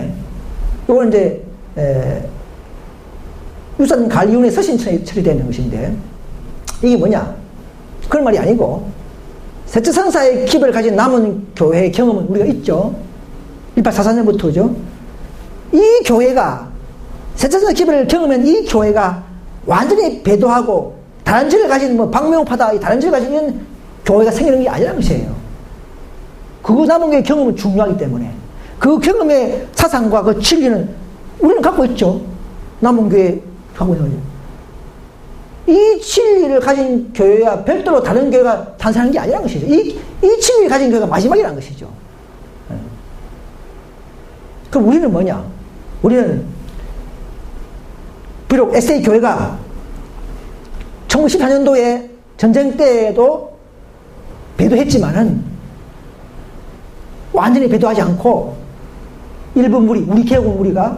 이거는 이제 유산 관리위원회 서신 처리되는 것인데 이게 뭐냐? 그런 말이 아니고, 셋째 성사의 기별을 가진 남은 교회의 경험은 우리가 있죠. 1844년부터죠. 이 교회가, 셋째 성사의 기별을 경험한 이 교회가 완전히 배도하고, 다른질을 가진 박명파다, 다른질을 가진 이런 교회가 생기는 게 아니라는 것이에요. 그 남은 교회의 경험은 중요하기 때문에, 그 경험의 사상과 그 진리는 우리는 갖고 있죠. 남은 교회 갖고 있는 거죠. 이 진리를 가진 교회와 별도로 다른 교회가 탄생하는 게 아니라는 것이죠. 이 진리를 가진 교회가 마지막이라는 것이죠. 그럼 우리는 뭐냐? 우리는 비록 SA 교회가 1914년도에 전쟁 때에도 배도했지만은 완전히 배도하지 않고 일부 무리, 우리 개혁 무리가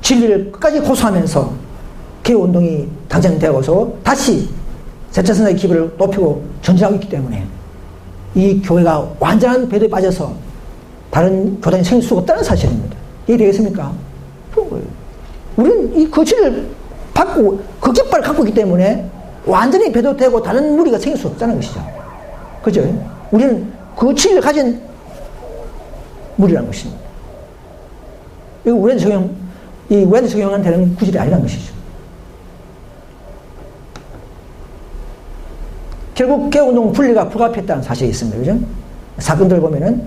진리를 끝까지 고수하면서 개혁운동이 당장되어서 다시 셋째 성사의 기별을 높이고 전진하고 있기 때문에 이 교회가 완전한 배도에 빠져서 다른 교단이 생길 수가 없다는 사실입니다. 이해되겠습니까? 우리는 이 거치를 받고 그 깃발을 갖고 있기 때문에 완전히 배도되고 다른 무리가 생길 수 없다는 것이죠. 그죠? 우리는 그 진리를 가진 무리라는 것입니다. 이거 우리한테 적용은 되는 구절이 아니라는 것이죠. 결국 개혁운동 분리가 불가피했다는 사실이 있습니다. 그죠? 사건들을 보면은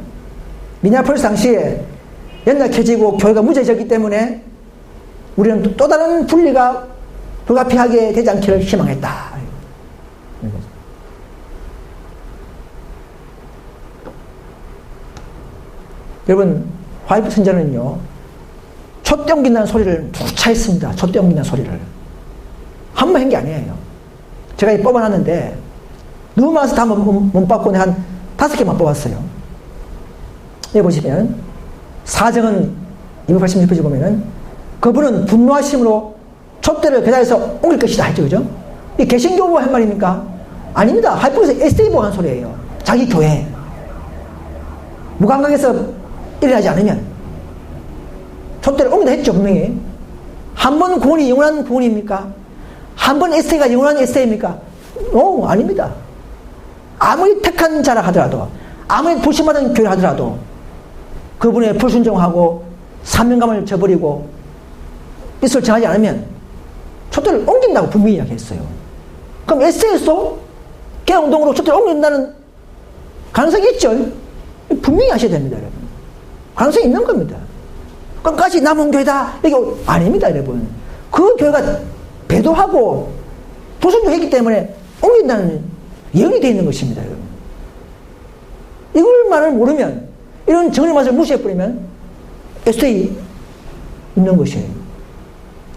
미네아폴리스 당시에 연약해지고 교회가 무제졌기 때문에 우리는 또 다른 분리가 불가피하게 되지 않기를 희망했다. 여러분, 화이트 선전은요, 촛대 옮긴다는 소리를 누차 했습니다. 촛대 옮긴다는 소리를. 한 번 한 게 아니에요. 제가 뽑아놨는데, 너무 많아서 다 못 받고 한 5개만 뽑았어요. 여기 보시면, 사정은 286페이지 보면은, 그분은 분노하심으로 촛대를 그 자리에서 옮길 것이다 했죠. 그죠? 이 개신교부 한 말입니까? 아닙니다. 하이프에서 SA부 한 소리예요. 자기 교회. 무감각에서 일어나지 않으면 촛대를 옮긴다 했죠. 분명히. 한 번 구원이 영원한 구원입니까? 한 번 SA가 영원한 SA입니까? 아닙니다. 아무리 택한 자라 하더라도, 아무리 불신받은 교회를 하더라도 그분의 불순종하고 사명감을 저버리고 뜻을 정하지 않으면 촛대를 옮긴다고 분명히 이야기했어요. 그럼 SA에서 개혁운동으로 촛대를 옮긴다는 가능성이 있죠. 분명히 하셔야 됩니다, 여러분. 가능성이 있는 겁니다. 끝까지 남은 교회다, 이게 아닙니다, 여러분. 그 교회가 배도하고 불순종했기 때문에 옮긴다는 예언이 되어 있는 것입니다, 여러분. 이걸만을 모르면, 이런 정의 맛을 무시해버리면 SA 있는 것이에요.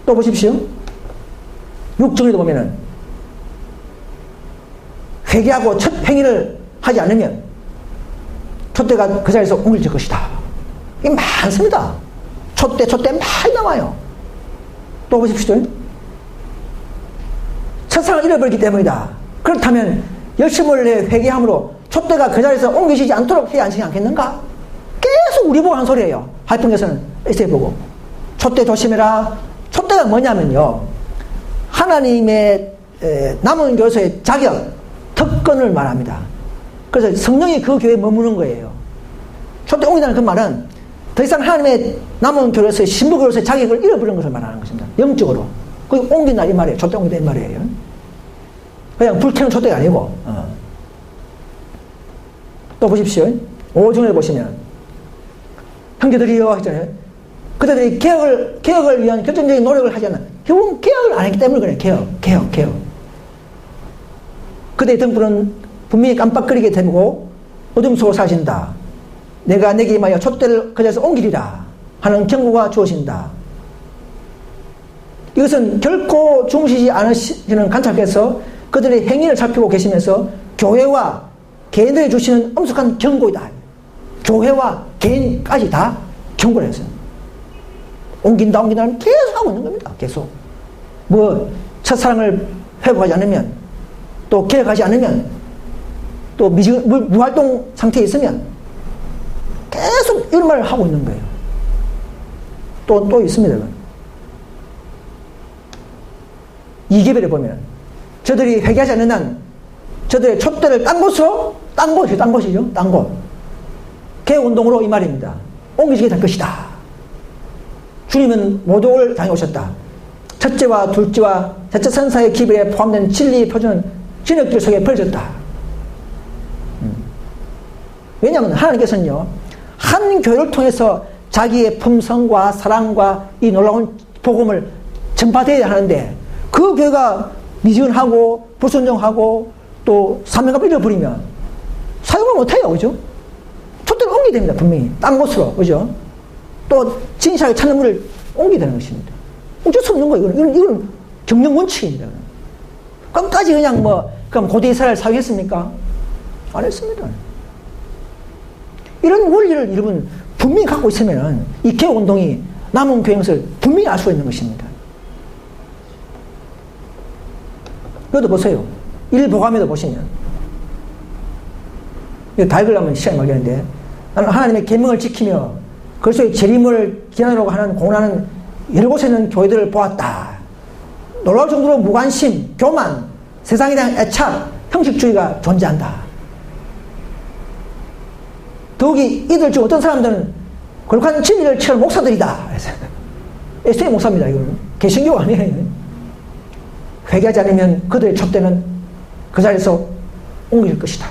또 보십시오. 6정에도 보면은 회개하고 첫 행위를 하지 않으면 촛대가 그 자리에서 옮겨질 것이다. 이게 많습니다. 촛대 많이 나와요. 또 보십시오. 첫사랑을 잃어버렸기 때문이다. 그렇다면 열심을 내 회개함으로 촛대가 그 자리에서 옮기시지 않도록 해야 하지 않겠는가? 계속 우리 보고 한 소리예요. 하이픈에서는 에세이 보고. 촛대 조심해라. 촛대가 뭐냐면요, 하나님의 남은 교회에서의 자격, 특권을 말합니다. 그래서 성령이 그 교회에 머무는 거예요. 촛대 옮긴다는 그 말은 더 이상 하나님의 남은 교회에서의 신부 교회에서의 자격을 잃어버리는 것을 말하는 것입니다. 영적으로. 거기 옮긴다 이 말이에요. 촛대 옮긴다 이 말이에요. 그냥 불 켜는 촛대가 아니고. 또 보십시오. 5절에 보시면 형제들이여 했잖아요. 그들이 개혁을 위한 결정적인 노력을 하지 않아. 결국은 개혁을 안 했기 때문에 그래요. 개혁. 그들의 등불은 분명히 깜빡거리게 되고 어둠 속으로 사신다. 내가 내게 임하여 촛대를 그 자리에서 옮기리라 하는 경고가 주어진다. 이것은 결코 중시지 않으시는 관찰께서 그들의 행위를 살피고 계시면서 교회와 개인들이 주시는 엄숙한 경고이다. 교회와 개인까지 다 경고를 했어요. 옮긴다 하면 계속 하고 있는 겁니다. 계속. 첫사랑을 회복하지 않으면, 또 개혁하지 않으면, 또 무활동 상태에 있으면 계속 이런 말을 하고 있는 거예요. 또 있습니다. 2개별에 보면 저들이 회개하지 않는 한 저들의 촛대를 딴 곳이죠. 딴 곳. 개운동으로 이 말입니다. 옮기시게 될 것이다. 주님은 모독을 당해오셨다. 첫째와 둘째와 셋째 선사의 기별에 포함된 진리의 표준은 진흙길 속에 버려졌다. 왜냐하면 하나님께서는요, 한 교회를 통해서 자기의 품성과 사랑과 이 놀라운 복음을 전파되어야 하는데, 그 교회가 미지근하고 불순종하고 또 사명감을 잃어버리면 사용을 못해요. 그죠? 촛대를 옮기게 됩니다. 분명히 딴 곳으로. 그죠? 또 진실하게 찾는 물을 옮기게 되는 것입니다. 어쩔 수 없는 거예요. 이건 경영 원칙입니다. 끝까지 그냥 그럼 고대 이스라엘 사용했습니까? 안 했습니다. 이런 원리를 여러분 분명히 갖고 있으면 이 개혁운동이 남은 교회 것을 분명히 알 수가 있는 것입니다. 이것도 보세요. 일보감에도 보시면, 이거 다 읽으려면 시간이 걸리는데, 나는 하나님의 계명을 지키며 그리스도의 재림을 기한하려고 하는 공헌하는 여러 곳에 있는 교회들을 보았다. 놀라울 정도로 무관심, 교만, 세상에 대한 애착, 형식주의가 존재한다. 더욱이 이들 중 어떤 사람들은 거룩한 진리를 취할 목사들이다. 에스겔 목사입니다. 이거는 개신교 아니에요. 회개하지 않으면 그들의 촛대는 그 자리에서 옮길 것이다.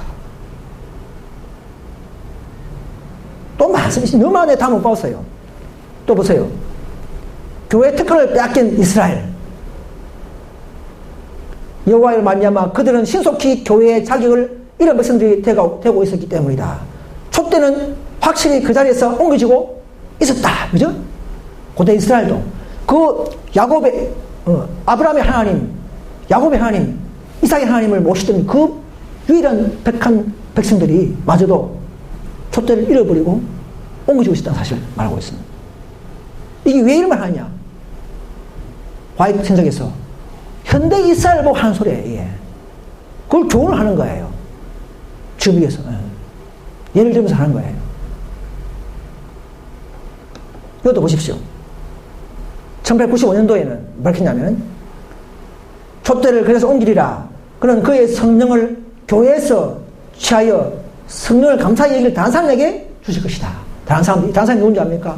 또 많습니다. 너무 많은 다 못 봤어요. 또 보세요. 교회 특권을 빼앗긴 이스라엘. 여호와를 말미암아 그들은 신속히 교회의 자격을 잃은 백성들이 되고 있었기 때문이다. 촛대는 확실히 그 자리에서 옮겨지고 있었다. 그죠? 고대 이스라엘도 그 야곱의 아브라함의 하나님, 야곱의 하나님, 이삭의 하나님을 모시던 그 유일한 백한 백성들이 마저도 촛대를 잃어버리고 옮겨지고 있다는 사실을 말하고 있습니다. 이게 왜 이런 말 하냐? 화이트 신석에서 현대 이스라엘 보고 하는 소리예요. 그걸 교훈을 하는 거예요. 지금 위해서. 예를 들면서 하는 거예요. 이것도 보십시오. 1895년도에는 뭐렇게 했냐면, 촛대를 그래서 옮기리라. 그는 그의 성령을 교회에서 취하여 성령을 감사의 얘기를 다른 사람에게 주실 것이다. 다른 사람이 누군지 압니까?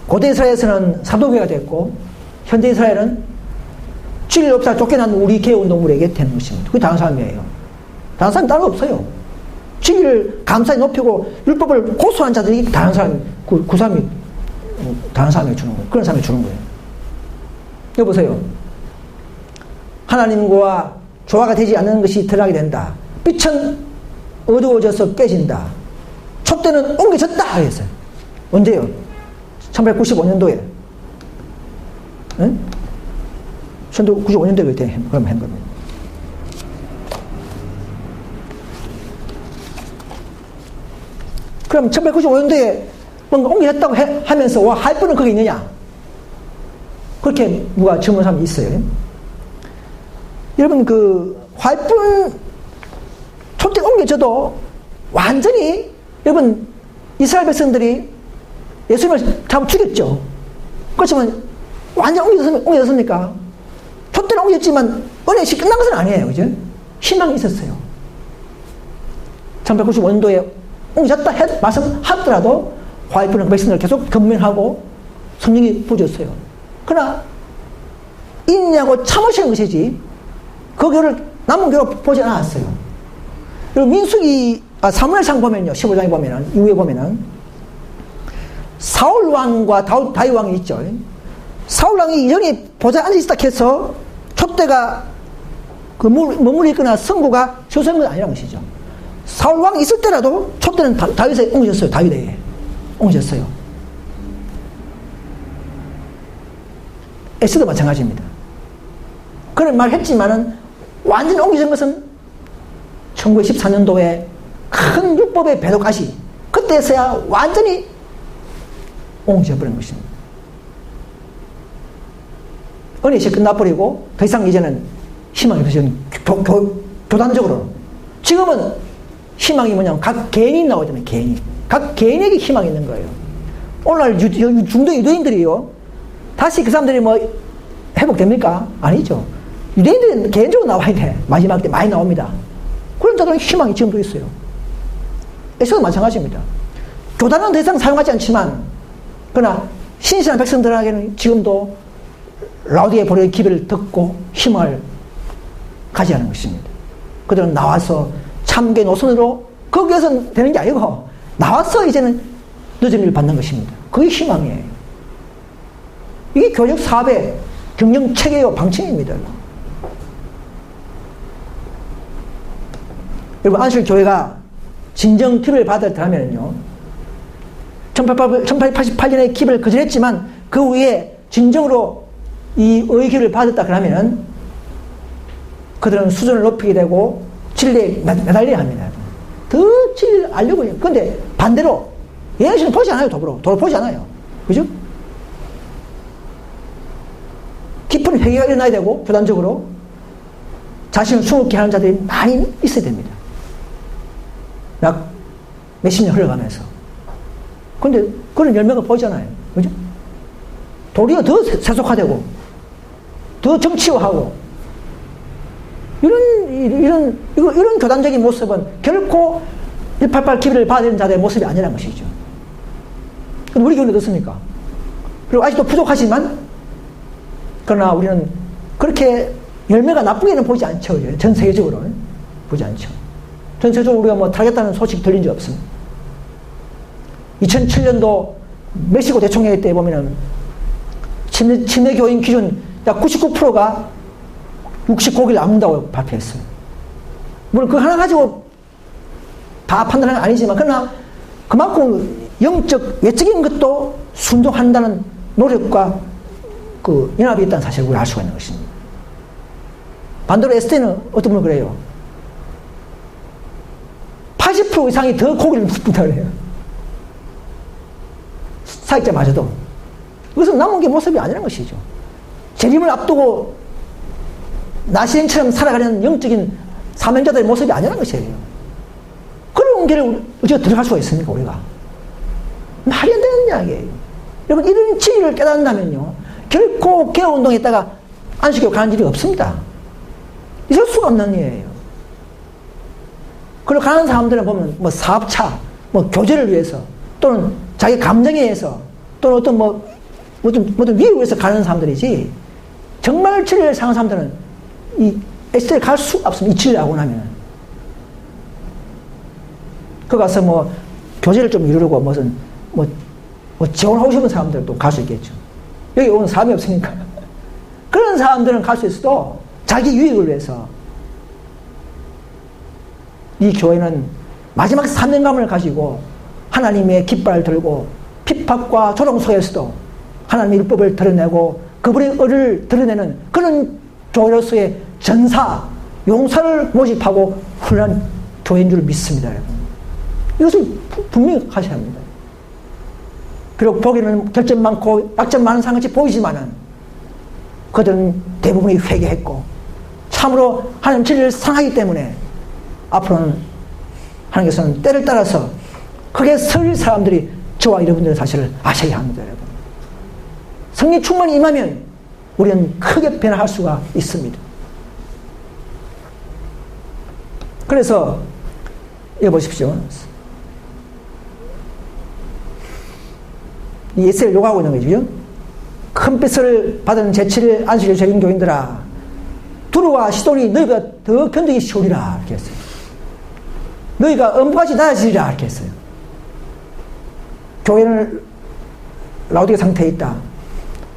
고대 이스라엘에서는 사도교회가 됐고, 현대 이스라엘은 진리 없다 쫓겨난 우리 개혁운동물에게 되는 것입니다. 그게 다른 사람이에요. 다른 사람이 따로 없어요. 진리를 감사히 높이고 율법을 고소한 자들이 다른 사람이, 그 사람이 다른 사람에게 주는 거예요. 그런 사람에게 주는 거예요. 여기 보세요. 하나님과 조화가 되지 않는 것이 드러나게 된다. 빛은 어두워져서 깨진다. 촛대는 옮겨졌다 그랬어요. 언제요? 1895년도에. 응? 1995년도에 그럼 한 겁니다. 그럼 1895년도에 뭔가 옮겨졌다고 하면서 와, 할 분은 거기 있느냐? 그렇게 누가 질문한 사람이 있어요. 여러분, 활분 촛대 옮겨져도 완전히, 여러분, 이스라엘 백성들이 예수님을 잡아 죽였죠. 그렇지만 완전 옮겨졌습니까? 촛대는 옮겨졌지만 은혜시 끝난 것은 아니에요. 그죠? 희망이 있었어요. 1895년도에 옮겨졌다 말씀하더라도 화이트는 백성들을 계속 건면하고 성령이 부어졌어요. 그러나 인내하고 참으시는 것이지 그 교를 남은 교로 보지 않았어요. 그리고 사무엘상 보면요, 15장에 보면은, 이후에 보면은 사울왕과 다윗왕이 있죠. 사울왕이 이전에 보좌에 앉아있다 해서 촛대가 머물러 있거나 성부가 조성한 건 아니라는 것이죠. 사울왕이 있을 때라도 촛대는 다윗에 옮겨졌어요. 다윗에 옮겨졌어요. 에스도 마찬가지입니다. 그런 말 했지만은 완전히 옮겨진 것은 1914년도에 큰 율법의 배도까지 그때서야 완전히 옮겨져 버린 것입니다. 은혜시 끝나버리고 더 이상 이제는 희망이 없어지는 교단적으로. 지금은 희망이 뭐냐면 각 개인이 나오잖아요. 각 개인에게 희망이 있는 거예요. 오늘날 중도 유대인들이요, 다시 그 사람들이 회복됩니까? 아니죠. 유대인들은 개인적으로 나와야 돼. 마지막 때 많이 나옵니다. 그런 자들은 희망이 지금도 있어요. 에스도 마찬가지입니다. 교단은 더 이상 사용하지 않지만, 그러나 신실한 백성들에게는 지금도 라우디게 보리의 기별을 듣고 희망을 가지하는 것입니다. 그들은 나와서 참된 노선으로 거기에서 되는 게 아니고 나와서 이제는 늦은 일을 받는 것입니다. 그게 희망이에요. 이게 교육 사업의 경영 체계와 방침입니다. 여러분, 안식교회가 진정 기별을 받았다면요, 1888년에 기별을 거절했지만 그 후에 진정으로 이 의기를 받았다 그러면은 그들은 수준을 높이게 되고 진리에 매달려야 합니다. 더 진리를 알려고 해요. 그런데 반대로 예수는 보지 않아요. 도로 보지 않아요. 그죠? 깊은 회개가 일어나야 되고 교단적으로 자신을 숨게 하는 자들이 많이 있어야 됩니다. 몇십 년 흘러가면서. 그런데 그런 열매가 보이잖아요. 그죠? 도리어 더 세속화되고 더 정치화하고 이런 교단적인 모습은 결코 188 기별을 받아야 되는 자들의 모습이 아니라는 것이죠. 그럼 우리 교회는 어떻습니까? 그리고 아직도 부족하지만 그러나 우리는 그렇게 열매가 나쁘게는 보지 않죠. 전 세계적으로는 보지 않죠. 전 세계적으로 우리가 뭐 타겠다는 소식 들린 적 없습니다. 2007년도 멕시코 대총회 때 보면은 침례 교인 기준 약 99%가 69기를 안 먹는다고 발표했어요. 물론 그거 하나 가지고 다 판단하는 건 아니지만, 그러나 그만큼 영적, 외적인 것도 순종한다는 노력과 그 연합이 있다는 사실을 우리가 알 수가 있는 것입니다. 반대로 에스테는 어떤 분은 그래요. 80% 이상이 더 고기를 먹는다 그래요. 사역자마저도. 그것은 남은 게 모습이 아니라는 것이죠. 재림을 앞두고 나시행처럼 살아가는 영적인 사명자들의 모습이 아니라는 것이에요. 그런 길을 우리가 들어갈 수가 있습니까, 우리가? 말이 안 되는 이야기예요. 여러분, 이런 진리를 깨닫는다면요, 결코 개혁운동에 있다가 안식교 가는 일이 없습니다. 있을 수가 없는 일이에요. 그리고 가는 사람들은 보면, 뭐, 사업차, 뭐, 교제를 위해서, 또는 자기 감정에 의해서, 또는 어떤 모든 위협을 위해서 가는 사람들이지, 정말 진리를 상한 사람들은 이 에스테에 갈 수가 없습니다. 이 진리를 알고 나면. 그 가서 뭐, 교제를 좀 이루려고 무슨, 지원하고 싶은 사람들도 갈 수 있겠죠. 여기 오는 사람이 없으니까. 그런 사람들은 갈 수 있어도 자기 유익을 위해서 이 교회는 마지막 사명감을 가지고 하나님의 깃발을 들고 핍박과 조롱 속에서도 하나님의 율법을 드러내고 그분의 의를 드러내는 그런 교회로서의 전사, 용사를 모집하고 훈련한 교회인 줄 믿습니다, 여러분. 이것을 분명히 하셔야 합니다. 비록 보기에는 결점 많고 약점 많은 상같이 보이지만은 그들은 대부분이 회개했고 참으로 하나님 진리를 사랑하기 때문에 앞으로는 하나님께서는 때를 따라서 크게 설 사람들이 저와 여러분들의 사실을 아셔야 합니다, 여러분. 성령 충만이 임하면 우리는 크게 변화할 수가 있습니다. 그래서 이거 보십시오. 이 예세를 요구하고 있는 거죠. 큰 빚을 받은 재치를 안식일 적인 교인들아, 두루와 시돈이 너희가 더 견디기 쉬우리라 이렇게 했어요. 너희가 엄부같이 낮아지리라 이렇게 했어요. 교회는 라우디게 상태에 있다.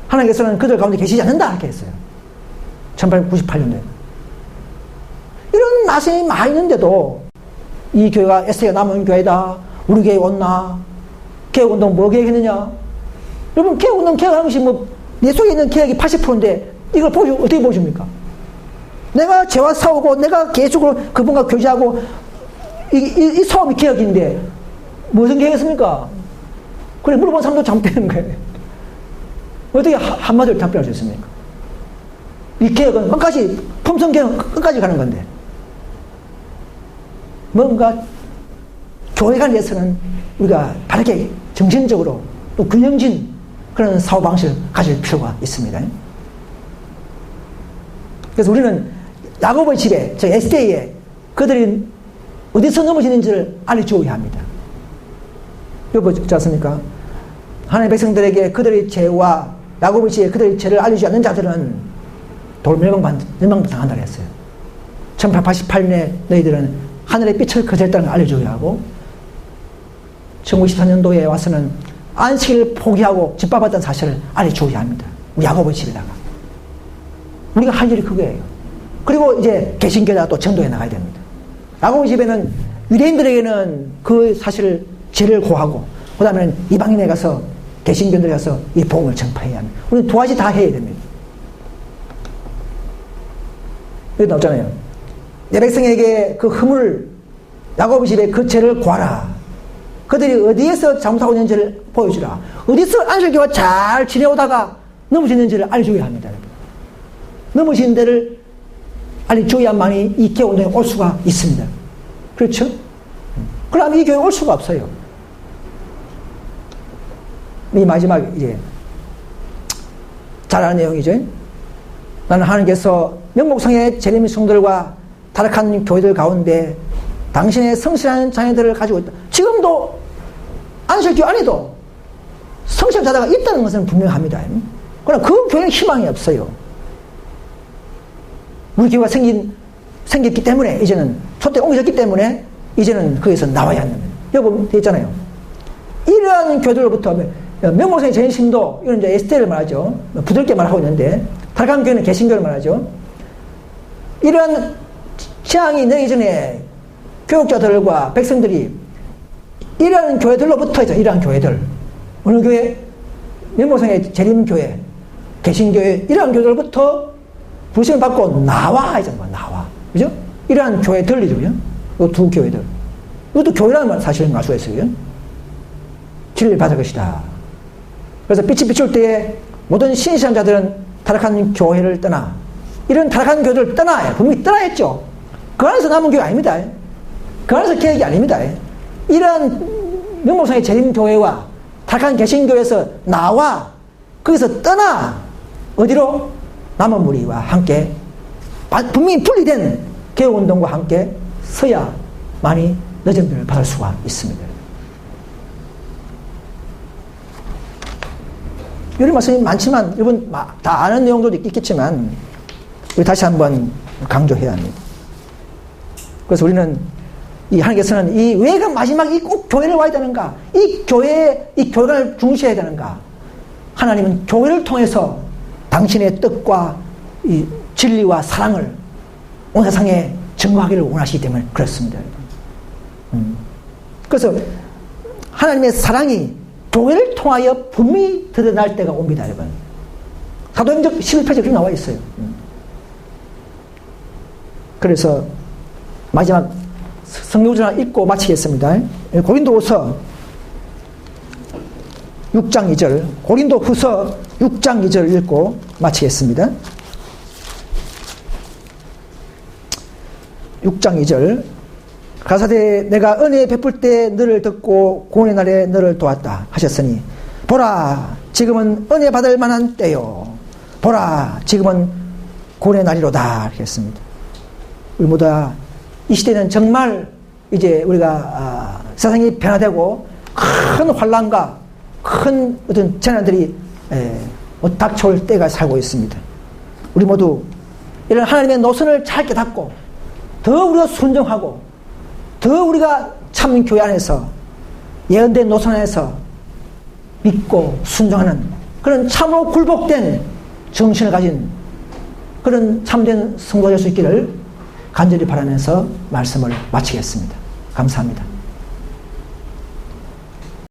하나님께서는 그들 가운데 계시지 않는다 이렇게 했어요. 1898년도에. 이런 말씀이 많이 있는데도 이 교회가 에스테가 남은 교회다. 우리 교회 온나? 개혁운동 뭐 계획했느냐? 여러분, 개혁운동 계획하는 것이 뭐, 내 속에 있는 계획이 80%인데, 이걸 어떻게 보여줍니까? 내가 죄와 싸우고, 내가 계속으로 그분과 교제하고, 이 싸움이 계획인데, 무슨 계획했습니까? 그래, 물어본 사람도 잘못되는 거예요. 어떻게 한마디로 답변할 수 있습니까? 이 계획은 끝까지, 품성 계획은 끝까지 가는 건데, 뭔가, 교회가 내서는 우리가 바르게 정신적으로 또 균형진 그런 사고방식을 가질 필요가 있습니다. 그래서 우리는 야곱의 집에, 저 에스테에 그들이 어디서 넘어지는지를 알려주어야 합니다. 여보, 그렇지 않습니까? 하나님의 백성들에게 그들의 죄와 야곱의 집에 그들의 죄를 알려주지 않는 자들은 멸망당한다 했어요. 1888년에 너희들은 하늘의 빛을 거절했다는 걸 알려줘야 하고 1924년도에 와서는 안식일을 포기하고 집밥했다는 사실을 알려줘야 합니다. 우리 야곱의 집에다가. 우리가 할 일이 그거예요. 그리고 이제 개신교회가 또 전도해 나가야 됩니다. 야곱의 집에는 유대인들에게는 그 사실을 죄를 고하고 그 다음에는 이방인에 가서 개신교인들에 가서 이 복음을 전파해야 합니다. 우리는 두 가지 다 해야 됩니다. 여기 나오잖아요. 내 백성에게 그 허물, 야곱의 집에 그 죄를 고하라. 그들이 어디에서 잘못하고 있는지를 보여주라. 어디서 안식교와 잘 지내오다가 넘어지는지를 알려줘야 합니다. 넘어지는 데를 알려줘야만이 이 교회 운동에 올 수가 있습니다. 그렇죠? 그럼 이 교회에 올 수가 없어요. 이 마지막 이제 잘 아는 내용이죠. 나는 하나님께서 명목상의 재림의 성들과 타락한 교회들 가운데 당신의 성실한 자녀들을 가지고 있다. 지금도 안식교 안에도 성실한 자녀가 있다는 것은 분명합니다. 그러나 그 교회는 희망이 없어요. 우리 교회가 생겼기 때문에 이제는 촛대 옮겨졌기 때문에 이제는 거기서 나와야 합니다. 여러분 되잖아요. 이러한 교회들로부터 명목상의 전신도 이런 이제 에스테를 말하죠. 부드럽게 말하고 있는데 타락한 교회는 개신교를 말하죠. 이러한 재앙이 내기 전에 교육자들과 백성들이 이러한 교회들로부터 있죠. 이러한 교회들. 어느 교회? 명목상의 재림교회, 개신교회, 이러한 교회들로부터 부르심을 받고 나와 하잖아요. 나와. 그죠? 이러한 교회들이죠. 이 두 교회들. 이것도 교회라는 말 사실은 알 수가 있어요. 진리를 받을 것이다. 그래서 빛이 비출 때에 모든 신실한 자들은 타락한 교회를 떠나, 이런 타락한 교회들을 떠나야, 분명히 떠나야 했죠. 그 안에서 남은 교회 아닙니다. 그 안에서 계획이 아닙니다. 이런 명목상의 재림교회와 타락한 개신교회에서 나와, 거기서 떠나, 어디로? 남은 무리와 함께, 분명히 분리된 개혁운동과 함께 서야 많이 늦은 변을 받을 수가 있습니다. 이런 말씀이 많지만, 여러분 다 아는 내용도 있겠지만, 우리 다시 한번 강조해야 합니다. 그래서 우리는 하나님께서는 왜가 마지막 꼭 교회를 와야 되는가? 이 교회를 중시해야 되는가? 하나님은 교회를 통해서 당신의 뜻과 이 진리와 사랑을 온 세상에 증거하기를 원하시기 때문에 그렇습니다. 그래서 하나님의 사랑이 교회를 통하여 분명히 드러날 때가 옵니다, 여러분. 사도행전 11페이지에 그렇게 나와 있어요. 그래서 마지막 성경구절 읽고 마치겠습니다. 고린도후서 6장 2절, 고린도후서 6장 2절 읽고 마치겠습니다. 6장 2절, 가사대 내가 은혜 베풀 때 너를 듣고 구원의 날에 너를 도왔다 하셨으니 보라 지금은 은혜 받을 만한 때요, 보라 지금은 구원의 날이로다 하셨습니다. 우리 모두 이 시대는 정말 이제 우리가 세상이 변화되고 큰 환난과 큰 어떤 재난들이 닥쳐올 때가 살고 있습니다. 우리 모두 이런 하나님의 노선을 잘 깨닫고 더 우리가 순종하고 더 우리가 참 교회 안에서 예언된 노선 안에서 믿고 순종하는 그런 참으로 굴복된 정신을 가진 그런 참된 성도가 될 수 있기를 간절히 바라면서 말씀을 마치겠습니다. 감사합니다.